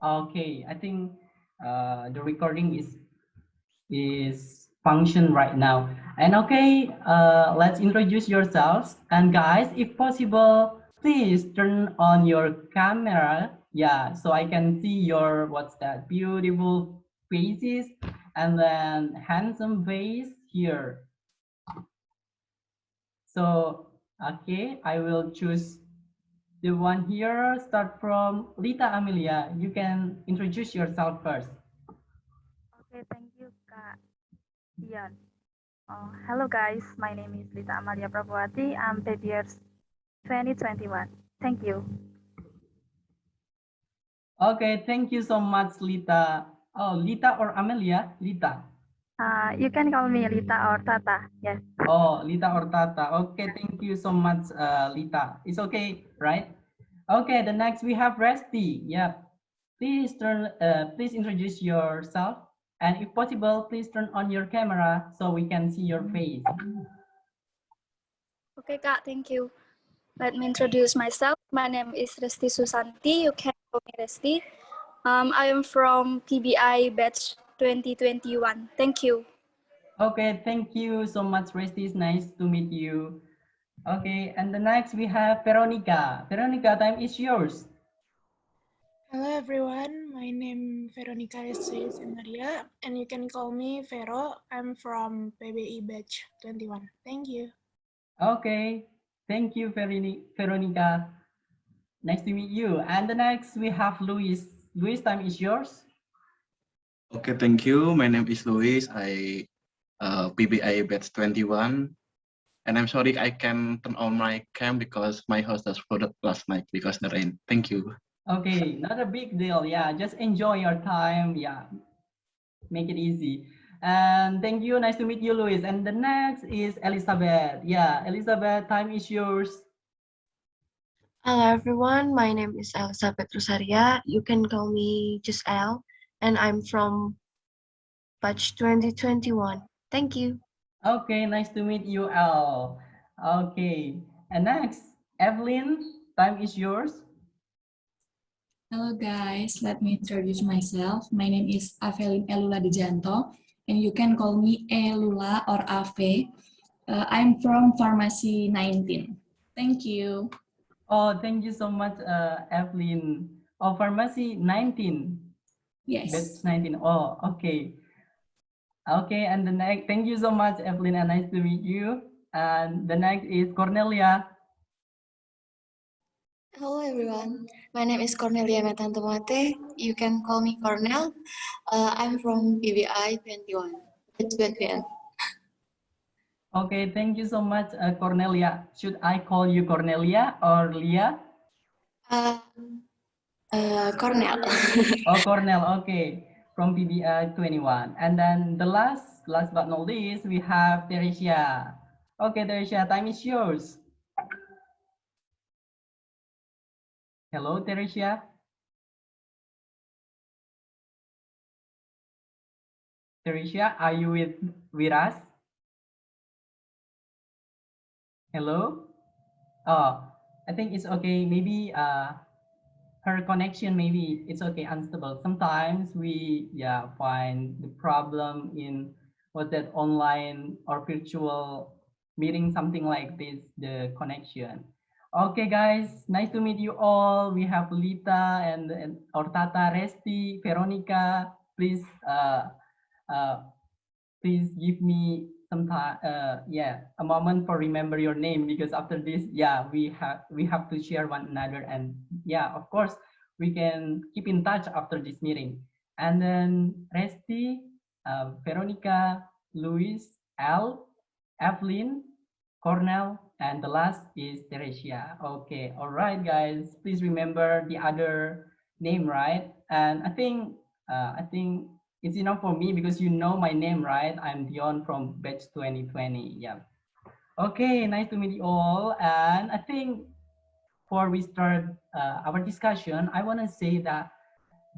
Okay, I think the recording is function right now. And okay, let's introduce yourselves. And guys, if possible, please turn on your camera. Yeah, so I can see your what's that beautiful faces and then handsome face here. So okay, I will choose the one here. Start from Lita Amelia. You can introduce yourself first. Okay, thank you, Kak Dian. Hello guys, my name is Lita Amalia Prabhawati. I'm baby years 2021. Thank you. Okay, thank you so much, Lita. Oh, Lita or Amelia? Lita. You can call me Lita or Tata. Yes. Oh, Lita or Tata. Okay, thank you so much, Lita. It's okay, right? Okay, the next we have Resty. Yeah, please introduce yourself, and if possible, please turn on your camera so we can see your face. Okay, Kak, thank you. Let me introduce myself. My name is Resti Susanti. You can call me Resti. I am from PBI batch 2021. Thank you. Okay, thank you so much, Resty. It's nice to meet you. Okay, and the next we have Veronica. Veronica, time is yours. Hello everyone, my name Veronica Resti Maria, and you can call me Vero. I'm from PBI batch 21. Thank you. Okay, thank you, Veronica. Nice to meet you. And the next we have Luis. Luis, time is yours. Okay, thank you. My name is Luis. I PBI batch 21. And I'm sorry I can turn on my cam because my house has flooded last night because the rain. Thank you. Okay, not a big deal. Yeah, just enjoy your time. Yeah, make it easy. And thank you. Nice to meet you, Luis. And the next is Elizabeth. Yeah, Elizabeth, time is yours. Hello everyone, my name is Elizabeth Rosaria. You can call me just El, and I'm from batch 2021. Thank you. Okay, nice to meet you, Al. Okay, and next, Evelyn, time is yours. Hello guys, let me introduce myself. My name is Avelin Elula Dejanto, and you can call me Elula or Ave. I'm from Pharmacy 19. Thank you. Oh, thank you so much, Evelyn. Oh, Pharmacy 19. Yes. Batch 19. Oh, okay. Okay, and the next, thank you so much, Evelyn, and nice to meet you. And the next is Cornelia. Hello everyone, my name is Cornelia Metantomate. You can call me Cornel. I'm from PBI 21. It's Batman. Okay, thank you so much, Cornelia. Should I call you Cornelia or Lia? Cornel. Oh, Cornel, okay, from PBI 21. And then the last but not least, we have Teresia. Okay, Teresia, time is yours. Hello, Teresia. Teresia, are you with us? Hello? Oh, I think it's okay. Maybe her connection, maybe it's okay, unstable. Sometimes we find the problem in what that online or virtual meeting, something like this, the connection. Okay, guys, nice to meet you all. We have Lita and or Tata, Resti, Veronica. Please uh, please give me some time, a moment for remember your name, because after this, we have to share one another, and of course we can keep in touch after this meeting. And then Resti, Veronica, Luis, Al, Evelyn, Cornell, and the last is Teresia. Okay, all right, guys, please remember the other name, right? And I think it's enough for me because you know my name, right? I'm Dion from batch 2020. Yeah. Okay, nice to meet you all. And I think before we start our discussion, I want to say that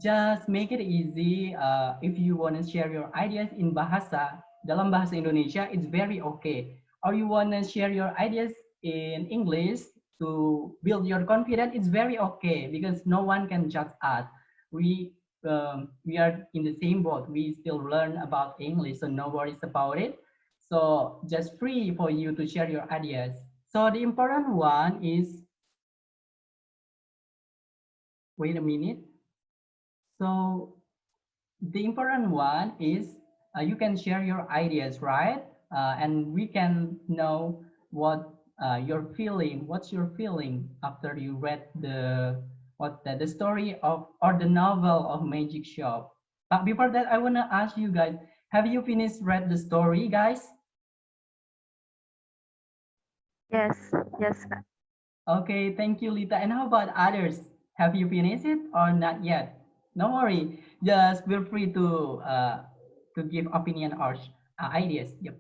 just make it easy. If you want to share your ideas in dalam bahasa Indonesia, it's very okay. Or you want to share your ideas in English to build your confidence, it's very okay because no one can judge us. we are in the same boat. We still learn about English, so no worries about it. So just free for you to share your ideas. So the important one is, wait a minute. So the important one is you can share your ideas, right? And we can know what you're feeling. What's your feeling after you read the story of or the novel of Magic Shop? But before that, I wanna ask you guys: have you finished read the story, guys? Yes, yes, Kak. Okay, thank you, Lita. And how about others? Have you finished it or not yet? No worry. Just feel free to give opinion or ideas. Yep.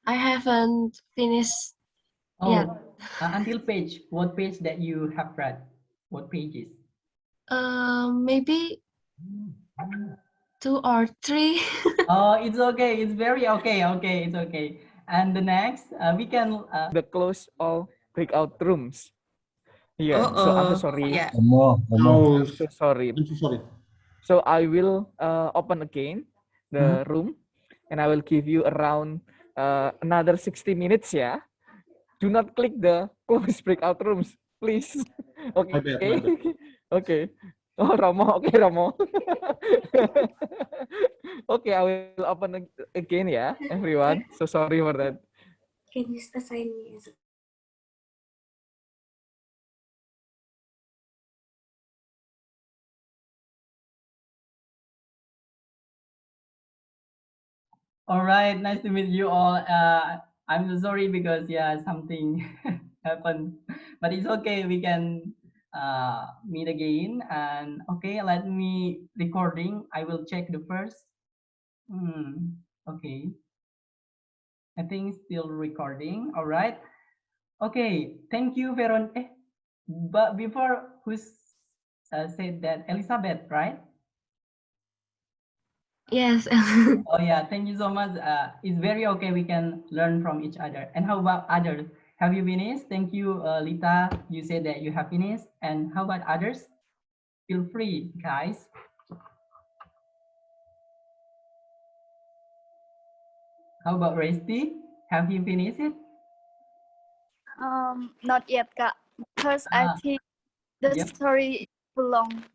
I haven't finished yet. Oh, until page. What page that you have read? What pages? Maybe 2 or 3. Oh, it's okay. It's very okay. Okay, it's okay. And the next, we can. The close all breakout rooms. Yeah, so I'm so sorry. Yeah. I'm so sorry. I'm so sorry. So I will open again the room, and I will give you around another 60 minutes. Yeah, do not click the close breakout rooms, please. Okay. My bad. Okay. Oh, Romo. Okay, Romo. Okay, I will open again. Yeah, everyone. So sorry for that. Can you assign me as All right, nice to meet you all. I'm so sorry because yeah, something happened, but it's okay. We can meet again. And okay, let me recording. I will check the first. Okay, I think still recording. All right. Okay, thank you, Veron. But before who's said that Elizabeth, right? Yes. Oh yeah, thank you so much. It's very okay. We can learn from each other. And how about others? Have you finished? Thank you, Lita. You said that you have finished. And how about others? Feel free, guys. How about Resti? Have you finished it? Not yet, Kak, because I think the Yep. story is too long.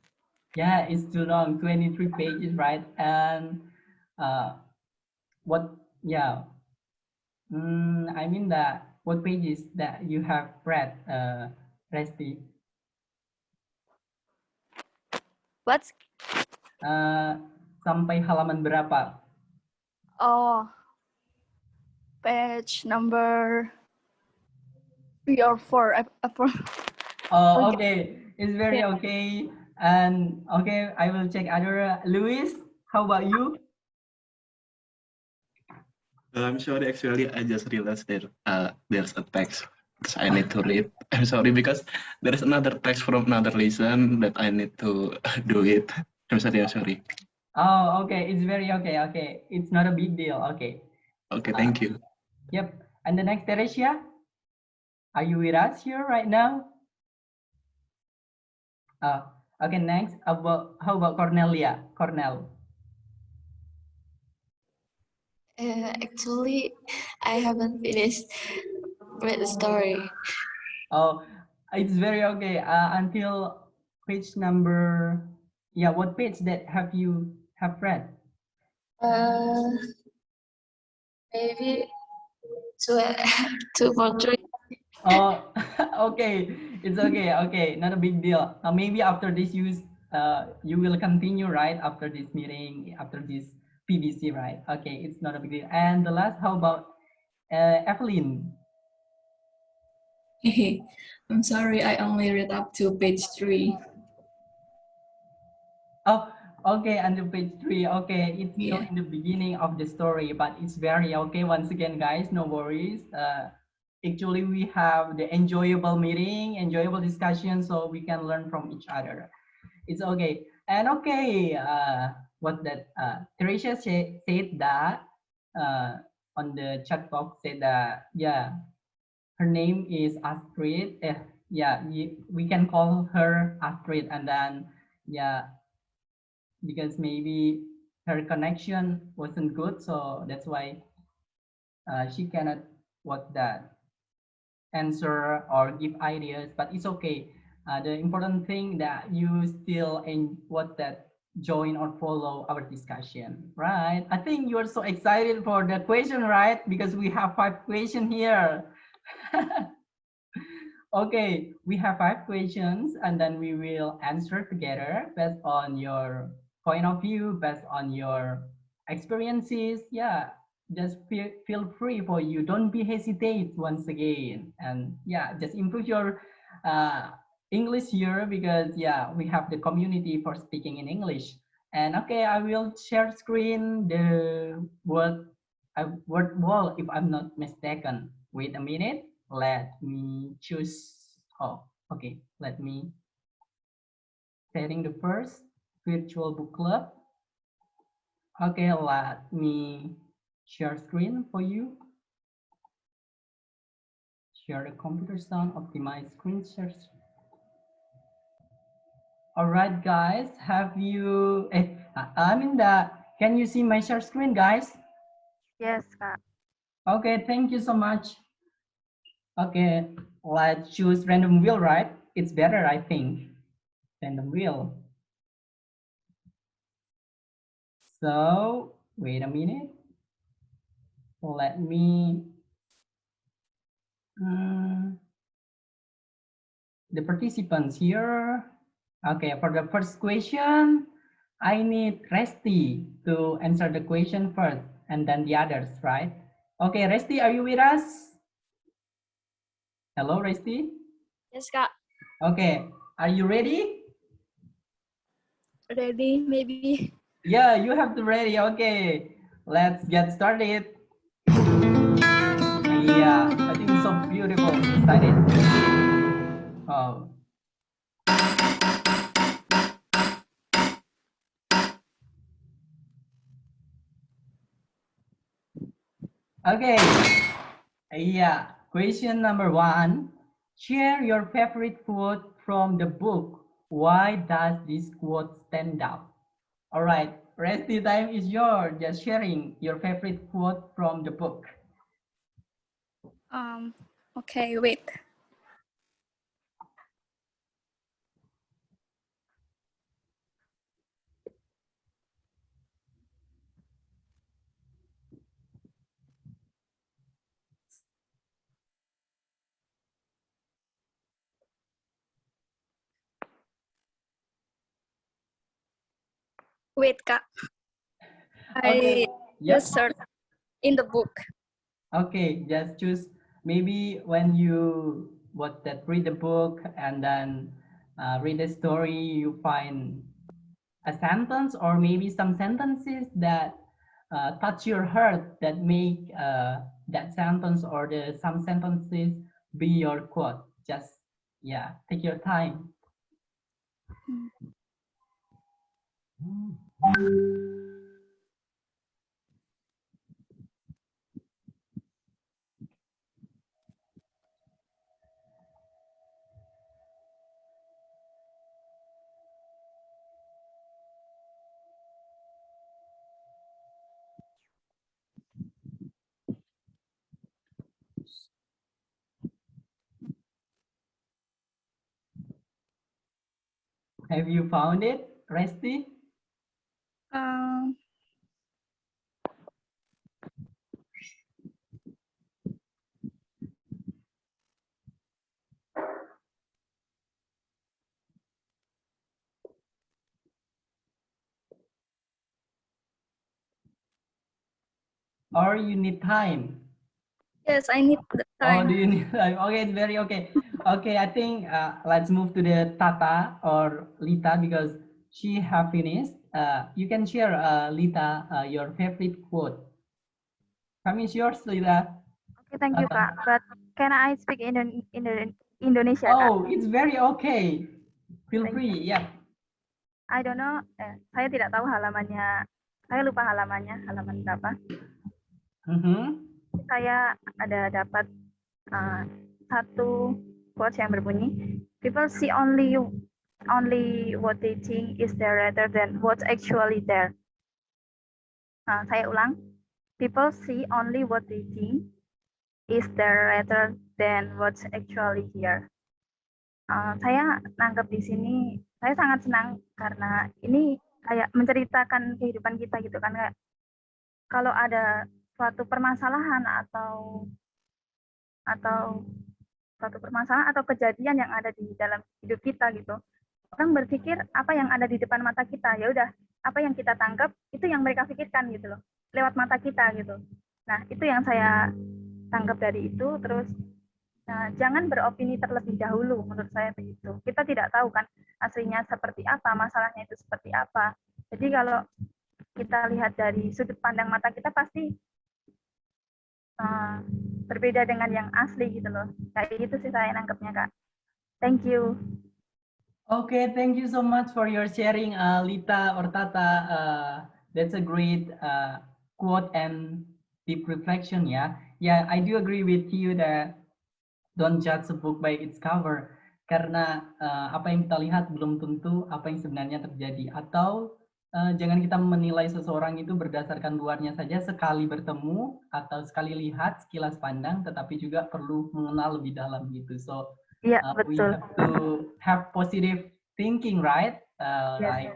Yeah, it's too long. 23 pages, right? And what? Yeah. I mean that. What pages that you have read, Resti? What? Sampai halaman berapa? Oh, page number 3 or 4. Oh, Okay. okay. It's very Yeah. okay. And okay, I will check other. Luis, how about you? I'm sorry, actually, I just realized there's a text because I need to read. I'm sorry because there is another text from another lesson that I need to do it. I'm sorry. Oh, okay. It's very okay. Okay. It's not a big deal. Okay. Okay, thank you. Yep. And the next, Teresia, are you with us here right now? Okay. Next, how about Cornelia? Cornel. Actually, I haven't finished read the story. Oh, it's very okay. Until page number. Yeah. What page that have you have read? Maybe two, 2 or 3. Oh, okay. It's okay. Okay, not a big deal. Maybe after this, you will continue, right? After this meeting, after this PBC, right? Okay, it's not a big deal. And the last, how about Evelyn? Hey, I'm sorry, I only read up to page 3. Oh, okay, until page 3. Okay, it's still Yeah. in the beginning of the story, but it's very okay. Once again, guys, no worries. Actually, we have the enjoyable meeting, enjoyable discussion, so we can learn from each other. It's okay. And okay, what that Teresa said that on the chat box said that yeah, her name is Astrid. Yeah, we can call her Astrid, and then yeah, because maybe her connection wasn't good, so that's why she cannot what that answer or give ideas. But it's okay. The important thing that you still what that join or follow our discussion, right? I think you are so excited for the question, right? Because we have 5 questions here. Okay, we have 5 questions and then we will answer together based on your point of view, based on your experiences. Yeah, just feel free for you. Don't be hesitate once again. And yeah, just improve your uh, English here because yeah, we have the community for speaking in English. And okay, I will share screen the word wall if I'm not mistaken. Wait a minute. Let me choose. Oh, okay. Let me setting the first virtual book club. Okay, let me share screen for you. Share the computer sound, optimize screen share. All right, guys. Have you? I mean that. Can you see my share screen, guys? Yes, Kak. Okay, thank you so much. Okay, let's choose random wheel, right? It's better, I think. Random wheel. So, wait a minute. Let me, the participants here. Okay, for the first question, I need Resti to answer the question first and then the others, right? Okay, Resti, are you with us? Hello, Resti? Yes, Kak. Okay, are you ready? Ready, maybe. Yeah, you have to ready. Okay, let's get started. Yeah, I think it's so beautiful. Excited. Oh. Okay. Yeah. Question number 1. Share your favorite quote from the book. Why does this quote stand out? All right. Rest time is yours. Just sharing your favorite quote from the book. Okay, wait. Wait, Kak. Okay. I Yep. just search in the book. Okay, just choose maybe when you read the book and then read the story, you find a sentence or maybe some sentences that touch your heart that make that sentence or the some sentences be your quote. Just yeah, take your time. Have you found it, Resti? Or you need time? Yes, I need the Oh, time. do you need time? Okay, it's very okay. Okay, I think let's move to the Tata or Lita because she have finished. You can share, Lita, your favorite quote. Time is yours, Lita. Okay, thank you, Kak. But can I speak in Indonesia, Kak? Oh, it's very okay. Feel Thank you. free, yeah. I don't know. Saya tidak tahu halamannya. Saya lupa halamannya, halaman berapa. Saya ada dapat satu quotes yang berbunyi, people see only only what they think is there rather than what's actually there. Saya ulang. People see only what they think is there rather than what's actually here. Saya nangkep di sini, saya sangat senang karena ini kayak menceritakan kehidupan kita gitu kan, kayak kalau ada suatu permasalahan atau suatu permasalahan atau kejadian yang ada di dalam hidup kita gitu, orang berpikir apa yang ada di depan mata kita, ya udah apa yang kita tangkap itu yang mereka pikirkan gitu loh, lewat mata kita gitu. Nah itu yang saya tangkap dari itu. Terus jangan beropini terlebih dahulu, menurut saya begitu. Kita tidak tahu kan aslinya seperti apa, masalahnya itu seperti apa. Jadi kalau kita lihat dari sudut pandang mata kita pasti berbeda dengan yang asli gitu loh. Kayak gitu sih saya nangkepnya, Kak. Thank you. Okay, thank you so much for your sharing, Lita or Tata. That's a great quote and deep reflection, yeah. Yeah, I do agree with you that don't judge a book by its cover. Karena apa yang kita lihat belum tentu apa yang sebenarnya terjadi. Atau jangan kita menilai seseorang itu berdasarkan luarnya saja, sekali bertemu atau sekali lihat sekilas pandang, tetapi juga perlu mengenal lebih dalam gitu. So yeah, we have to have positive thinking, right? Yes.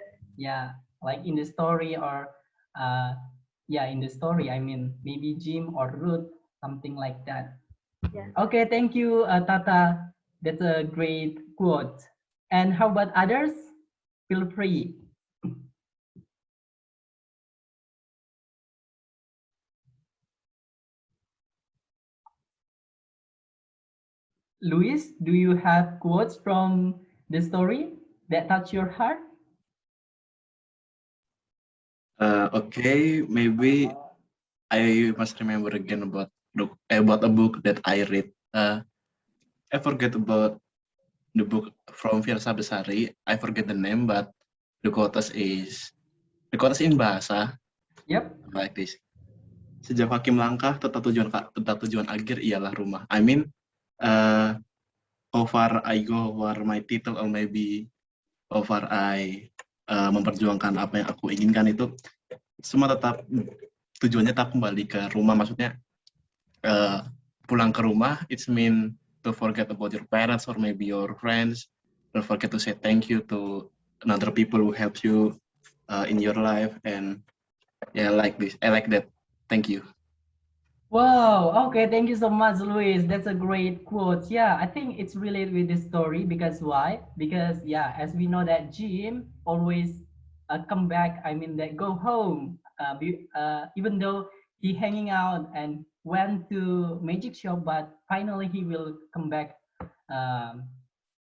Like in the story, or in the story, I mean maybe Jim or Ruth, something like that. Yeah. Okay, thank you, Tata. That's a great quote. And how about others? Feel free. Luis, do you have quotes from the story that touch your heart? Okay, maybe I must remember again about a book that I read. I forget about the book from Fiersa Besari. I forget the name, but the quotes in bahasa. Yep. Like this. Sejak kaki melangkah, tetap tujuan akhir ialah rumah. I mean, how far I go, where my title, or maybe how far I memperjuangkan apa yang aku inginkan, itu semua tetap tujuannya tetap kembali ke rumah. Maksudnya pulang ke rumah, it's mean to forget about your parents or maybe your friends. Don't forget to say thank you to another people who helps you in your life. And yeah, like this. I like that. Thank you. Wow, okay, thank you so much, Luis. That's a great quote. Yeah, I think it's related with this story because why? Because yeah, as we know that Jim always come back, I mean that go home, even though he hanging out and went to magic shop, but finally he will come back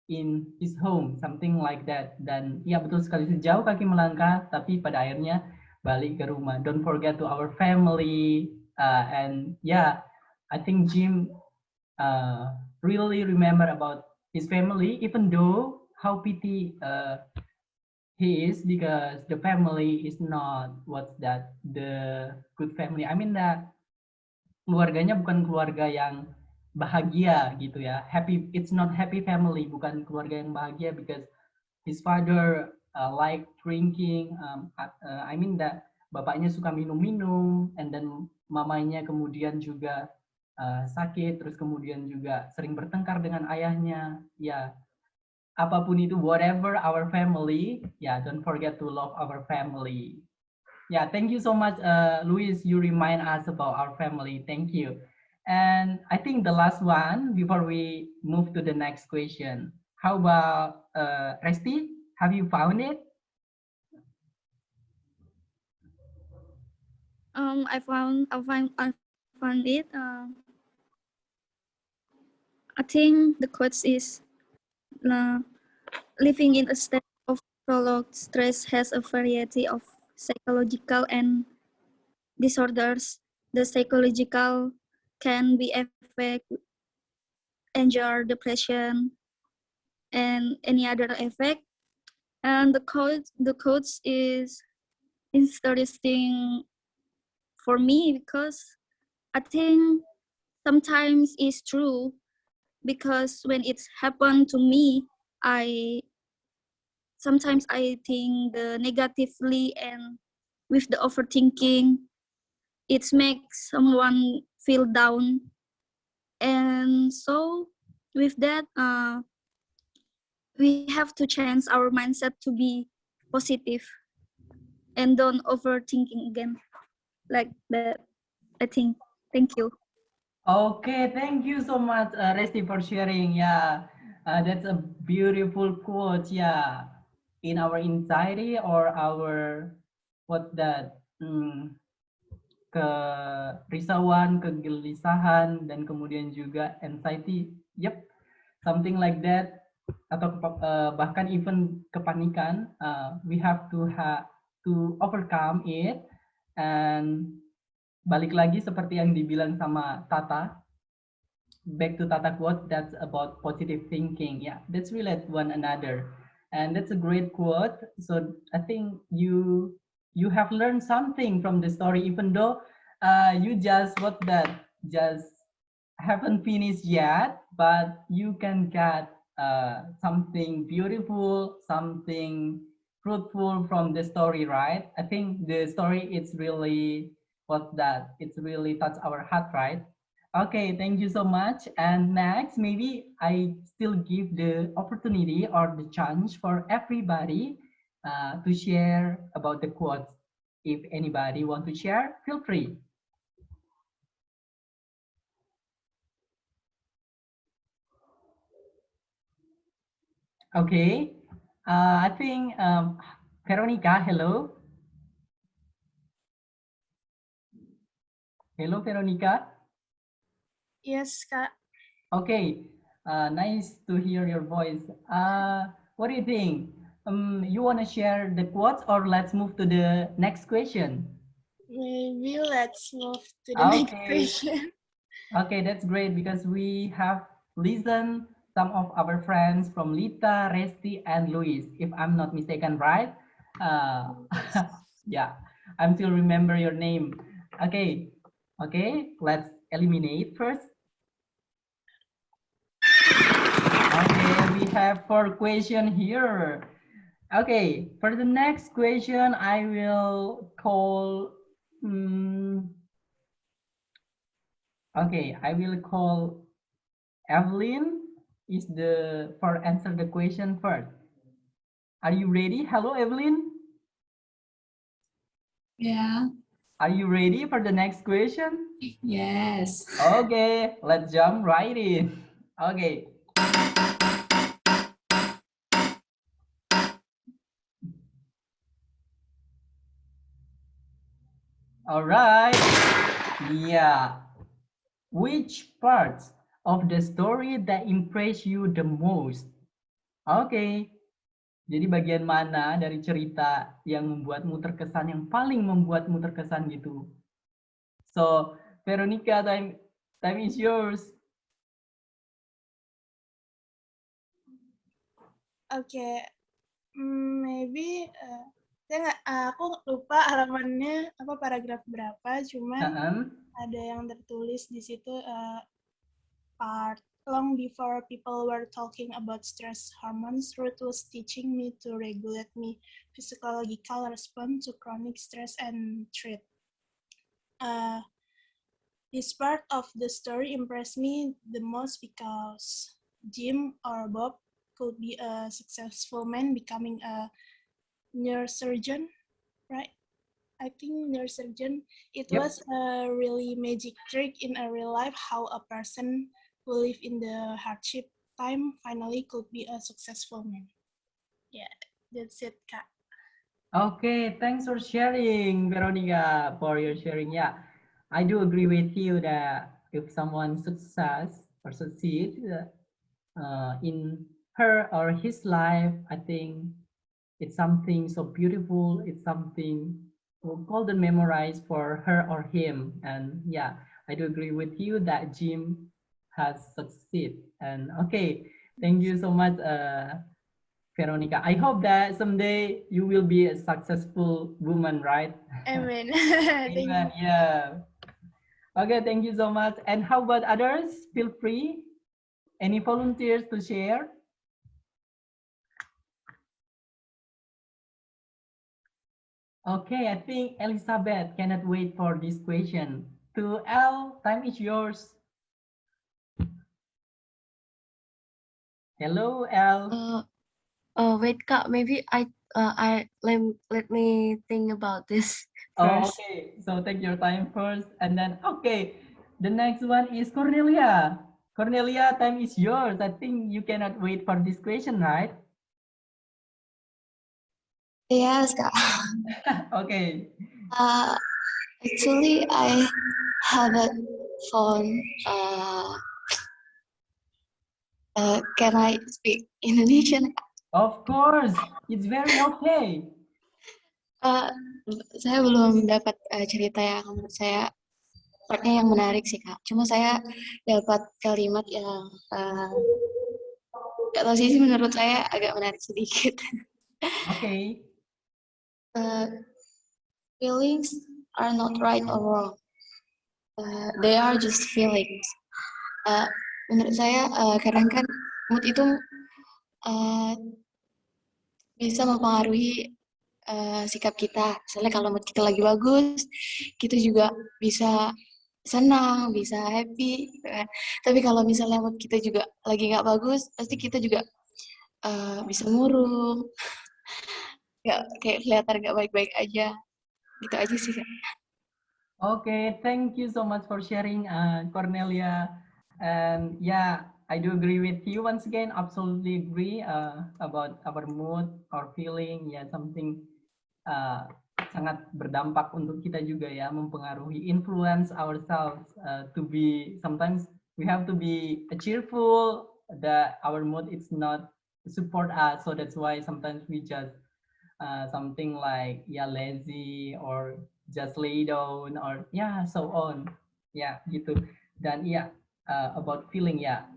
in his home, something like that. Dan ya betul sekali, sejauh kaki melangkah, tapi pada akhirnya balik ke rumah. Don't forget to our family. And yeah, I think Jim really remember about his family, even though how pity he is, because the family is not the good family. I mean that keluarganya bukan keluarga yang bahagia gitu ya. It's not happy family, bukan keluarga yang bahagia, because his father like drinking. I mean that bapaknya suka minum-minum, and then mamanya kemudian juga sakit, terus kemudian juga sering bertengkar dengan ayahnya. Ya, apapun itu, whatever our family, don't forget to love our family. Thank you so much, Luis. You remind us about our family. Thank you. And I think the last one before we move to the next question. How about Resti? Have you found it? I found it. I think the quote is, living in a state of prolonged stress has a variety of psychological and disorders. The psychological can be affect, anger, depression, and any other effect. And the quote is interesting for me because I think sometimes it's true, because when it's happened to me, I sometimes I think the negatively and with the overthinking, it makes someone feel down. And so with that, we have to change our mindset to be positive and don't overthinking again like that, I think. Thank you. Okay, thank you so much, Resti, for sharing. Yeah, that's a beautiful quote. Yeah, in our anxiety or our what that kerisauan, kegelisahan, dan kemudian juga anxiety. Yep, something like that. Atau bahkan even kepanikan. We have to overcome it. And balik lagi seperti yang dibilang sama Tata. Back to Tata quote, that's about positive thinking. Yeah, that's relate one another, and that's a great quote. So I think you have learned something from the story, even though you just what that just haven't finished yet, but you can get something beautiful, something fruitful from the story, right? I think the story is really what that it's really touched our heart, right? Okay, thank you so much. And next, maybe I still give the opportunity or the chance for everybody to share about the quotes. If anybody want to share, feel free. Okay, I think Veronica, hello. Hello, Veronica. Yes, Kak. Okay, nice to hear your voice. What do you think? You want to share the quotes or let's move to the next question? Maybe let's move to the next Okay. question. Okay, that's great because we have listened some of our friends from Lita, Resti, and Luis, if I'm not mistaken, right? Yeah, I'm still remember your name. Okay, okay, let's eliminate first. Okay, we have 4 questions here. Okay, for the next question, I will call. Okay, I will call Evelyn. Is the for answer the question first. Are you ready? Hello, Evelyn. Yeah. Are you ready for the next question? Yes. Okay, let's jump right in. Okay. All right. Yeah. Which parts of the story that impress you the most? Okay. Jadi bagian mana dari cerita yang membuatmu terkesan, yang paling membuatmu terkesan gitu? So, Veronica, time is yours. Okay, maybe saya nggak, aku lupa halamannya apa paragraf berapa, cuman ada yang tertulis di situ part long before people were talking about stress hormones, Ruth was teaching me to regulate my physiological response to chronic stress and treat. This part of the story impressed me the most because Jim or Bob could be a successful man becoming a neurosurgeon, right? I think neurosurgeon. It Yep. was a really magic trick in a real life how a person who live in the hardship time finally could be a successful man. Yeah, that's it, Kak. Okay, thanks for sharing, Veronica, for your sharing. Yeah, I do agree with you that if someone success or succeed in her or his life, I think it's something so beautiful. It's something golden memorized for her or him. And yeah, I do agree with you that Jim has succeeded. And okay, thank you so much, Veronica. I hope that someday you will be a successful woman, right? Amen. Thank Amen. you. Yeah. Okay, thank you so much. And how about others? Feel free. Any volunteers to share? Okay, I think Elizabeth cannot wait for this question. To L, time is yours. Hello, L. Wait, Kak, maybe let me think about this Oh, first. okay. So take your time first, and then okay. The next one is Cornelia. Cornelia, time is yours. I think you cannot wait for this question, right? Yes, Kak. Okay. Actually, I haven't found. Can I speak Indonesian? Of course, it's very okay. Uh, saya belum dapat cerita yang menurut saya partnya yang menarik sih Kak. Cuma saya dapat kalimat yang nggak tahu sih menurut saya agak menarik sedikit. Okay. Feelings are not right or wrong. They are just feelings. Menurut saya kadang kan mood itu bisa mempengaruhi sikap kita. Misalnya kalau mood kita lagi bagus, kita juga bisa senang, bisa happy, gitu kan. Tapi kalau misalnya mood kita juga lagi nggak bagus, pasti kita juga bisa murung, nggak kayak kelihatan nggak baik-baik aja. Gitu aja sih, Kak. Okay, thank you so much for sharing, Cornelia. And yeah, I do agree with you once again. Absolutely agree about our mood, our feeling. Yeah, something sangat berdampak untuk kita juga ya, mempengaruhi, influence ourselves to be. Sometimes we have to be cheerful. That our mood is not support us, so that's why sometimes we just something like yeah lazy or just lay down or yeah so on yeah gitu dan yeah about feeling yeah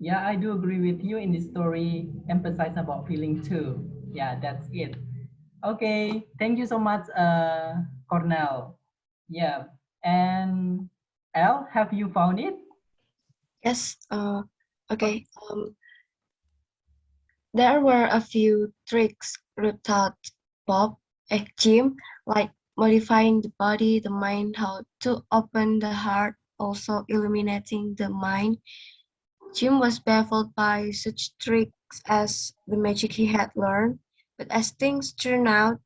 I do agree with you in this story emphasize about feeling too yeah that's it. Okay, thank you so much Cornell. Yeah, and L, have you found it? Yes. Okay. There were a few tricks Ruth taught Jim, like modifying the body, the mind, how to open the heart, also illuminating the mind. Jim was baffled by such tricks as the magic he had learned, but as things turned out,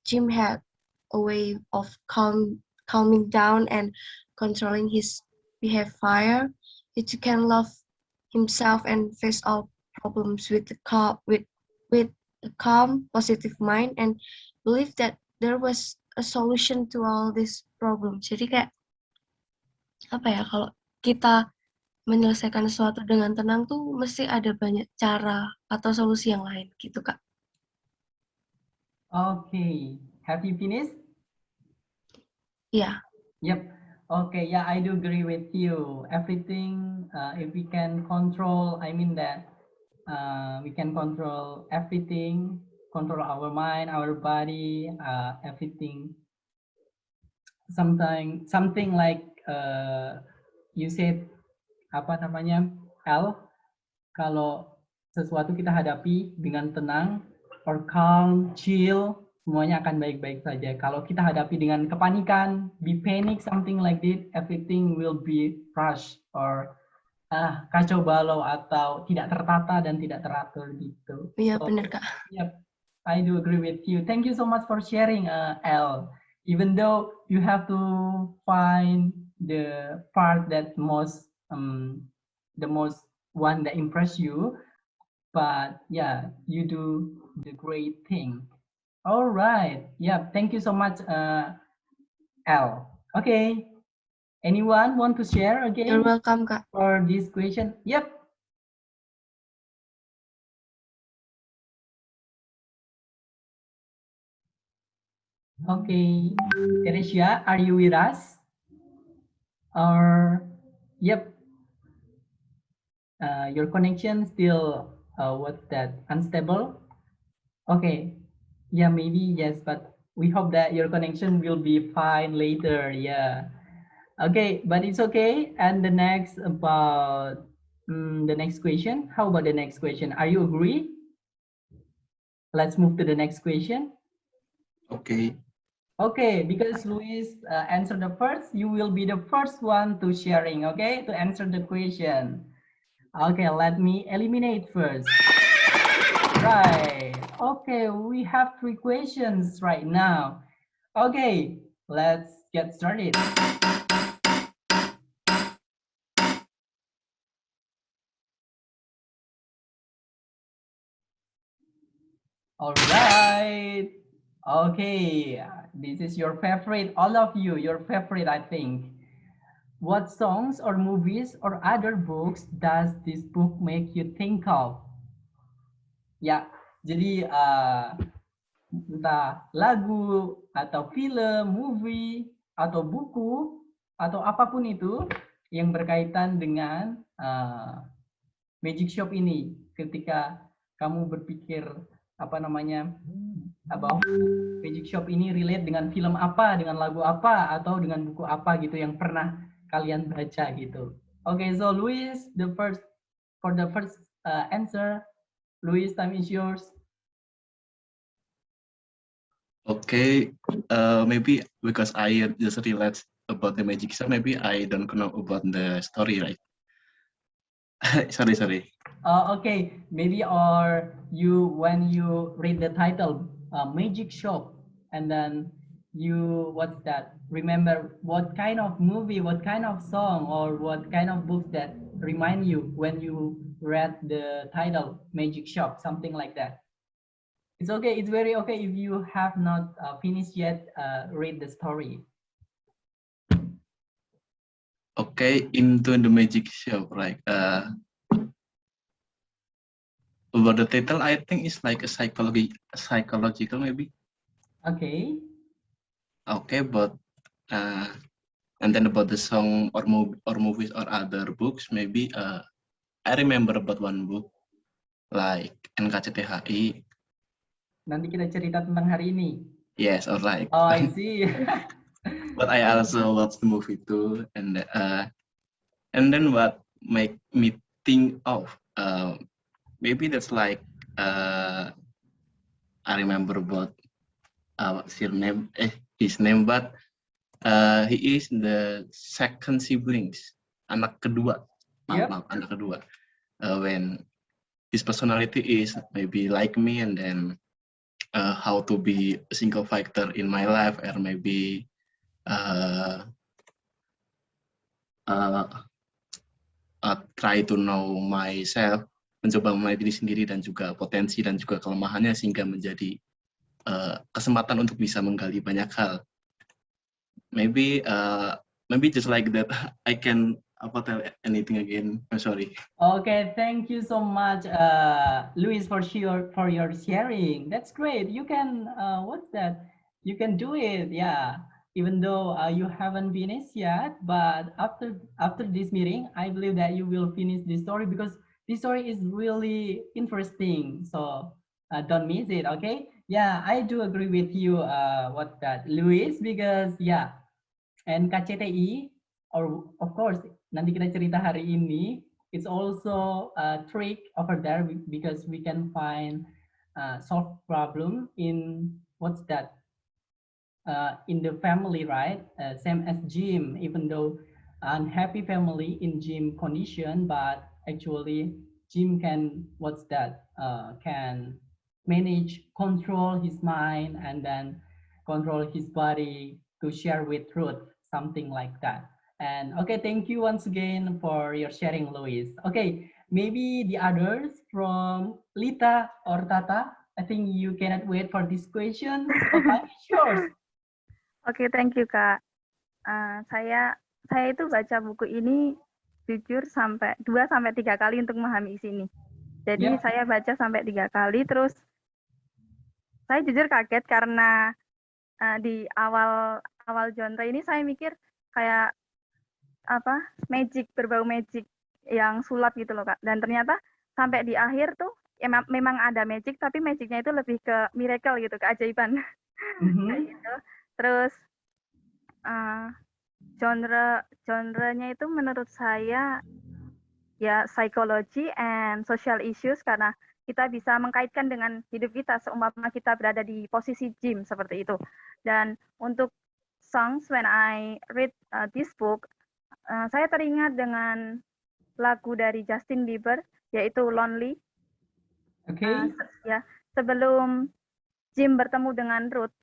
Jim had a way of calming down and controlling his behavior. He can love himself and face all problems with a calm, positive mind and believe that there was a solution to all these problems. Jadi kayak apa ya, kalau kita menyelesaikan sesuatu dengan tenang tuh mesti ada banyak cara atau solusi yang lain gitu, Kak. Okay, have you finished? Yeah. Yep. Okay, yeah, I do agree with you. Everything, if we can control, I mean that we can control everything, control our mind, our body, everything. Something like you said, apa namanya, L, kalau sesuatu kita hadapi dengan tenang, or calm, chill, semuanya akan baik-baik saja. Kalau kita hadapi dengan kepanikan, be panic, something like that, everything will be rush or kacau balau atau tidak tertata dan tidak teratur gitu. Iya, So, benar, Kak. Yep, I do agree with you. Thank you so much for sharing, Elle. Even though you have to find the part that the most one that impress you, but yeah, you do the great thing. All right. Yeah. Thank you so much, Al. Okay. Anyone want to share again? You're welcome, Kak. For this question? Yep. Okay. Teresia, are you with us? Or yep. Your connection still what's that, unstable? Okay. Yeah, maybe yes, but we hope that your connection will be fine later. Yeah. Okay, but it's okay. And the next about the next question. How about the next question? Are you agree? Let's move to the next question. Okay. Okay, because Luis answered the first, you will be the first one to sharing, okay, to answer the question. Okay, let me eliminate first. Right. Okay, we have 3 questions right now. Okay, let's get started. All right. Okay, this is your favorite, all of you, your favorite, I think. What songs or movies or other books does this book make you think of? Ya, jadi entah lagu atau film, movie atau buku atau apapun itu yang berkaitan dengan Magic Shop ini. Ketika kamu berpikir apa namanya bahwa Magic Shop ini relate dengan film apa, dengan lagu apa, atau dengan buku apa gitu yang pernah kalian baca gitu. Okay, so Luis, for the first answer, Luis, time is yours. Okay, maybe because I just relate about the Magic Shop, maybe I don't know about the story, right? sorry. Okay, maybe or you when you read the title Magic Shop and then you what's that? Remember what kind of movie, what kind of song, or what kind of books that remind you when you read the title Magic Shop, something like that. It's okay. It's very okay if you have not finished yet. Read the story. Okay, into the Magic Shop, right? About the title, I think it's like a psychological maybe. Okay. Okay, but and then about the song or movies or other books, maybe I remember about one book like NKCTHI. Nanti kita cerita tentang hari ini. Yes, alright. Oh, I see. But I also watched the movie too, and then what make me think of maybe that's like I remember about his name, but he is the second siblings, anak kedua. Maaf, anak kedua. When his personality is maybe like me, and then how to be a single factor in my life, or maybe try to know myself, mencoba mengenali diri sendiri dan juga potensi dan juga kelemahannya sehingga menjadi kesempatan untuk bisa menggali banyak hal. Maybe just like that I can tell anything again. I'm sorry. Okay, thank you so much, Luis, for your sharing. That's great. You can what's that? You can do it. Yeah. Even though you haven't finished yet, but after this meeting, I believe that you will finish this story because this story is really interesting. So don't miss it. Okay. Yeah, I do agree with you. What's that, Luis? Because yeah, NKCTI, or of course, nanti kita cerita hari ini, it's also a trick over there because we can find solve problem in what's that? In the family, right? Same as Jim, even though unhappy family in Jim condition, but actually Jim can what's that? Can manage, control his mind, and then control his body to share with truth, something like that. And okay, thank you once again for your sharing, Luis. Okay, maybe the others from Lita or Tata. I think you cannot wait for this question. So time is yours. Oke, thank you Kak. Saya itu baca buku ini jujur sampai 2 sampai 3 kali untuk memahami isi ini. Jadi saya baca sampai 3 kali, terus saya jujur kaget karena di awal genre ini saya mikir kayak magic, berbau magic yang sulap gitu loh Kak. Dan ternyata sampai di akhir tuh memang ada magic, tapi magicnya itu lebih ke miracle gitu, keajaiban. Kayak gitu. Terus genrenya itu menurut saya ya psychology and social issues, karena kita bisa mengkaitkan dengan hidup kita seumpama kita berada di posisi Jim seperti itu. Dan untuk songs, when I read this book, saya teringat dengan lagu dari Justin Bieber, yaitu Lonely. Ya, sebelum Jim bertemu dengan Ruth,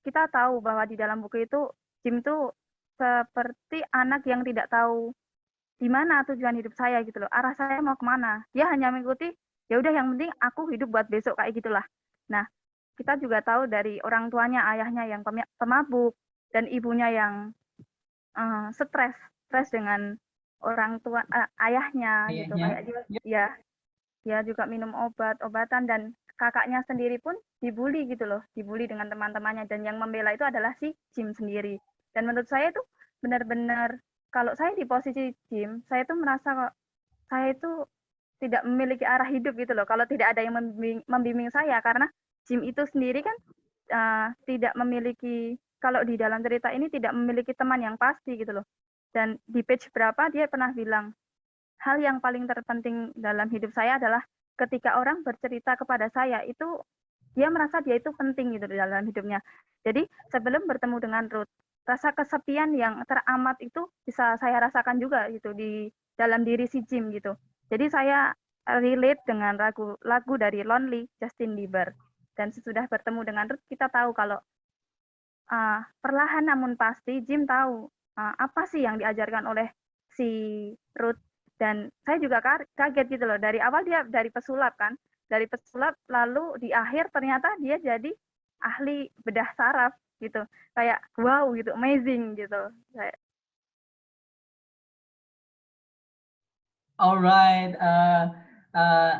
kita tahu bahwa di dalam buku itu Jim tuh seperti anak yang tidak tahu di mana tujuan hidup saya gitu loh, arah saya mau kemana. Dia hanya mengikuti, ya udah yang penting aku hidup buat besok kayak gitulah. Nah, kita juga tahu dari orang tuanya, ayahnya yang pemabuk dan ibunya yang stres dengan orang tua ayahnya gitu, kayak dia juga minum obat-obatan, dan kakaknya sendiri pun dibully gitu loh, dibully dengan teman-temannya, dan yang membela itu adalah si Jim sendiri. Dan menurut saya itu benar-benar, kalau saya di posisi Jim, saya tuh merasa kok saya itu tidak memiliki arah hidup gitu loh, kalau tidak ada yang membimbing saya, karena Jim itu sendiri kan tidak memiliki, kalau di dalam cerita ini tidak memiliki teman yang pasti gitu loh. Dan di page berapa dia pernah bilang, hal yang paling terpenting dalam hidup saya adalah ketika orang bercerita kepada saya, itu dia merasa dia itu penting gitu dalam hidupnya. Jadi sebelum bertemu dengan Ruth, rasa kesepian yang teramat itu bisa saya rasakan juga gitu di dalam diri si Jim gitu. Jadi saya relate dengan lagu dari Lonely, Justin Bieber. Dan sesudah bertemu dengan Ruth, kita tahu kalau perlahan namun pasti Jim tahu apa sih yang diajarkan oleh si Ruth. Dan saya juga kaget gitu loh, dari awal dia dari pesulap kan, dari pesulap lalu di akhir ternyata dia jadi ahli bedah saraf gitu, kayak wow gitu, amazing gitu. Alright,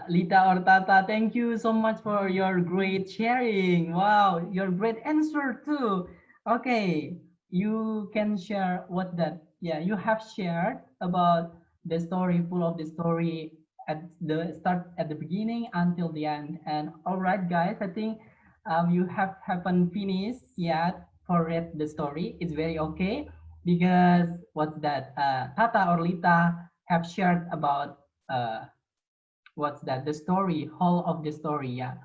Lita or Tata, thank you so much for your great sharing. Wow, your great answer too. Okay, you can share what that, yeah, you have shared about the story, full of the story at the start, at the beginning until the end. And all right, guys, I think you haven't finished yet for read the story. It's very okay, because what's that? Tata or Lita have shared about what's that, the story, whole of the story. Yeah,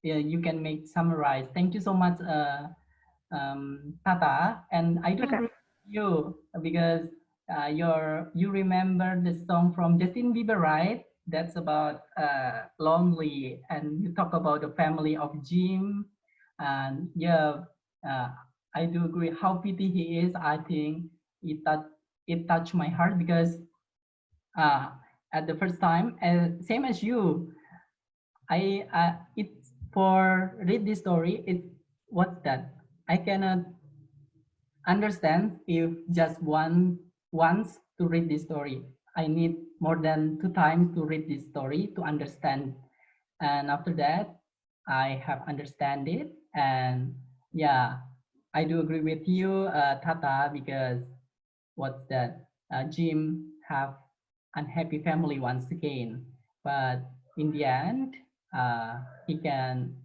you can make summarize. Thank you so much, Tata. And I do agree with you, because you remember the song from Justin Bieber, right? That's about Lonely, and you talk about the family of Jim. And yeah, I do agree how pity he is. I think it touched my heart, because at the first time, same as you, it's for read this story, what's that, I cannot understand if just once to read this story. I need more than 2 times to read this story to understand, and after that I have understand it. And yeah, I do agree with you, Tata, because what's that, Jim have unhappy family once again, but in the end he can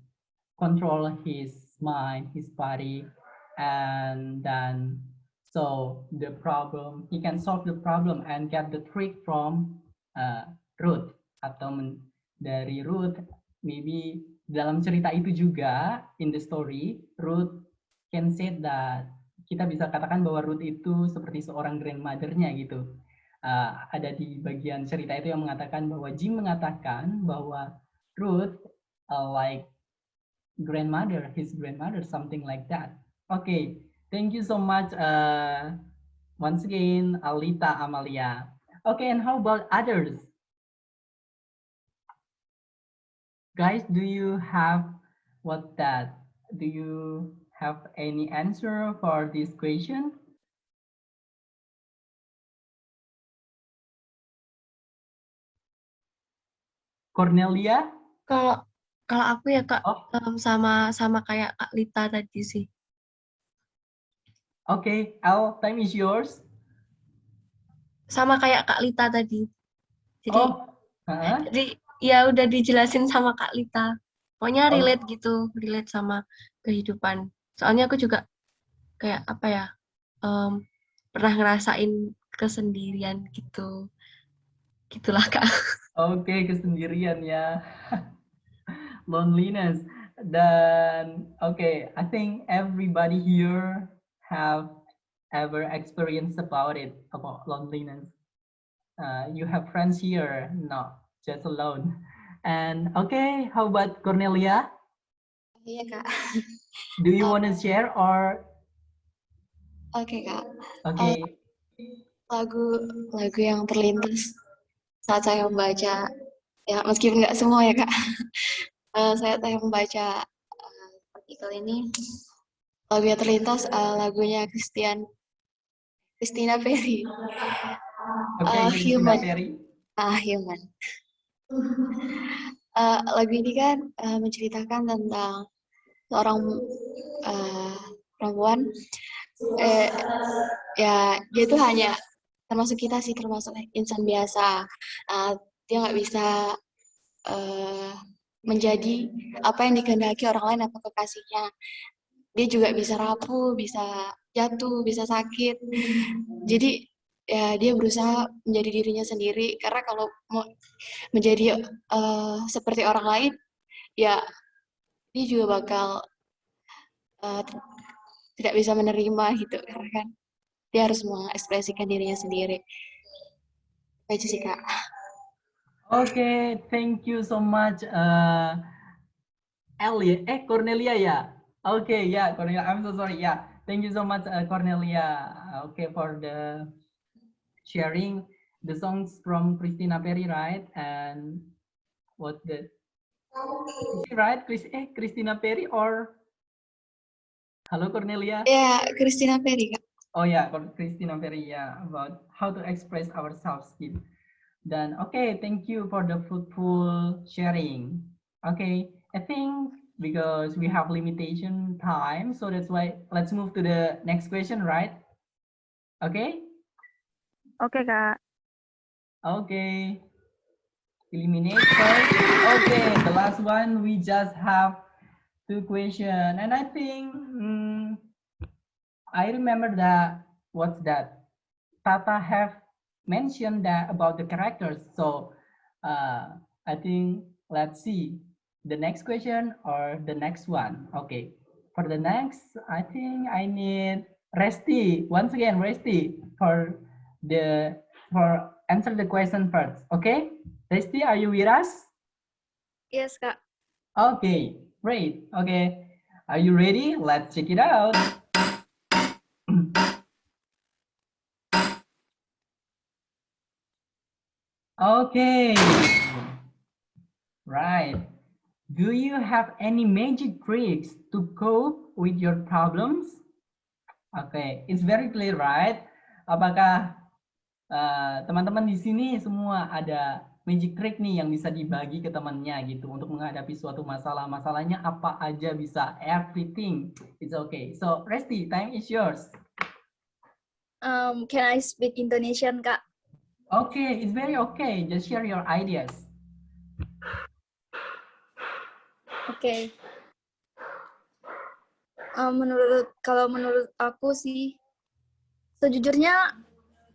control his mind, his body, and then so the problem, he can solve the problem and get the trick from Ruth, atau dari Ruth. Maybe dalam cerita itu juga, in the story, Ruth can say that, kita bisa katakan bahwa Ruth itu seperti seorang grandmother-nya gitu. Ada di bagian cerita itu yang mengatakan bahwa Jim mengatakan bahwa Ruth like grandmother, his grandmother, something like that. Okay, thank you so much once again, Alita, Amalia. Okay, and how about others? Guys, do you have do you have any answer for this question? Cornelia? Kalau aku ya Kak, sama kayak Kak Lita tadi sih. Okay, Al, time is yours. Sama kayak Kak Lita tadi. Jadi, jadi ya udah dijelasin sama Kak Lita. Pokoknya relate gitu, relate sama kehidupan. Soalnya aku juga kayak apa ya, pernah ngerasain kesendirian gitu. Gitulah Kak. Oke, kesendirian ya. Loneliness. Dan I think everybody here have ever experienced about it, about loneliness. You have friends here, not just alone. And how about Cornelia? Iya Kak. Do you want to share or? Oke Kak. Okay. Lagu yang terlintas saat saya membaca, ya meskipun nggak semua ya Kak, saya membaca artikel ini, lagu yang terlintas lagunya Christina Perri, Christina Human. Perri. Human. Lagu ini kan menceritakan tentang seorang perempuan, ya dia itu hanya termasuk kita sih, termasuk insan biasa. Dia nggak bisa menjadi apa yang dikehendaki orang lain atau kekasihnya. Dia juga bisa rapuh, bisa jatuh, bisa sakit. Jadi ya dia berusaha menjadi dirinya sendiri, karena kalau mau menjadi seperti orang lain, ya dia juga bakal tidak bisa menerima gitu, karena kan dia harus mengekspresikan dirinya sendiri. Itu sih Kak. Okay, thank you so much, Cornelia ya. Okay, yeah, Cornelia. I'm so sorry. Yeah, thank you so much, Cornelia. Okay, for the sharing the songs from Christina Perri, right? And what the? Is it right, Christina Perri or? Hello, Cornelia. Yeah, Christina Perri Kak. Oh yeah, Christina Perri. Yeah, about how to express ourselves gitu. Then thank you for the fruitful sharing. Okay, I think because we have limitation time, so that's why let's move to the next question, right? Okay. Oke Kak. Okay. Eliminate first. Okay, the last one we just have 2 questions, and I think I remember that what's that? Tata have mentioned that about the characters. So I think let's see the next question or the next one. Okay, for the next, I think I need Resti. Once again, Resti for answer the question first. Okay, Resti, are you with us? Yes, Kak. Okay, great. Okay, are you ready? Let's check it out. Okay, right. Do you have any magic tricks to cope with your problems? Okay, it's very clear, right? Apakah teman-teman di sini semua ada magic trick nih yang bisa dibagi ke temannya gitu untuk menghadapi suatu masalah? Masalahnya apa aja bisa, everything. It's okay. So, Resti, time is yours. Can I speak Indonesian, Kak? Okay, it's very okay. Just share your ideas. Okay. Kalau menurut aku sih, sejujurnya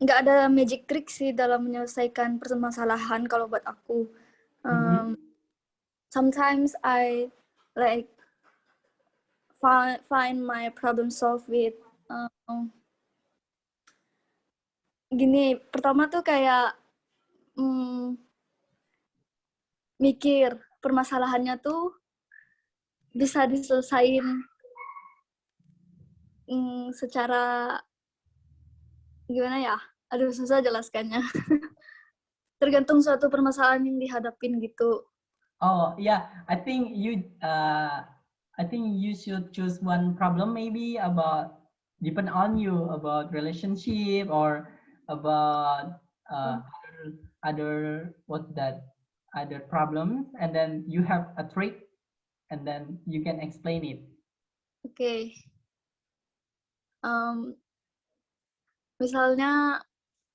nggak ada magic trick sih dalam menyelesaikan permasalahan kalau buat aku. Sometimes I like find my problem solved with gini. Pertama tuh kayak mikir permasalahannya tuh bisa diselesain secara gimana ya? Aduh, susah jelaskannya. Tergantung suatu permasalahan yang dihadapin gitu. Oh yeah, I think you should choose one problem maybe about depend on you about relationship or about other other problems, and then you have a trick and then you can explain it. Okay. Misalnya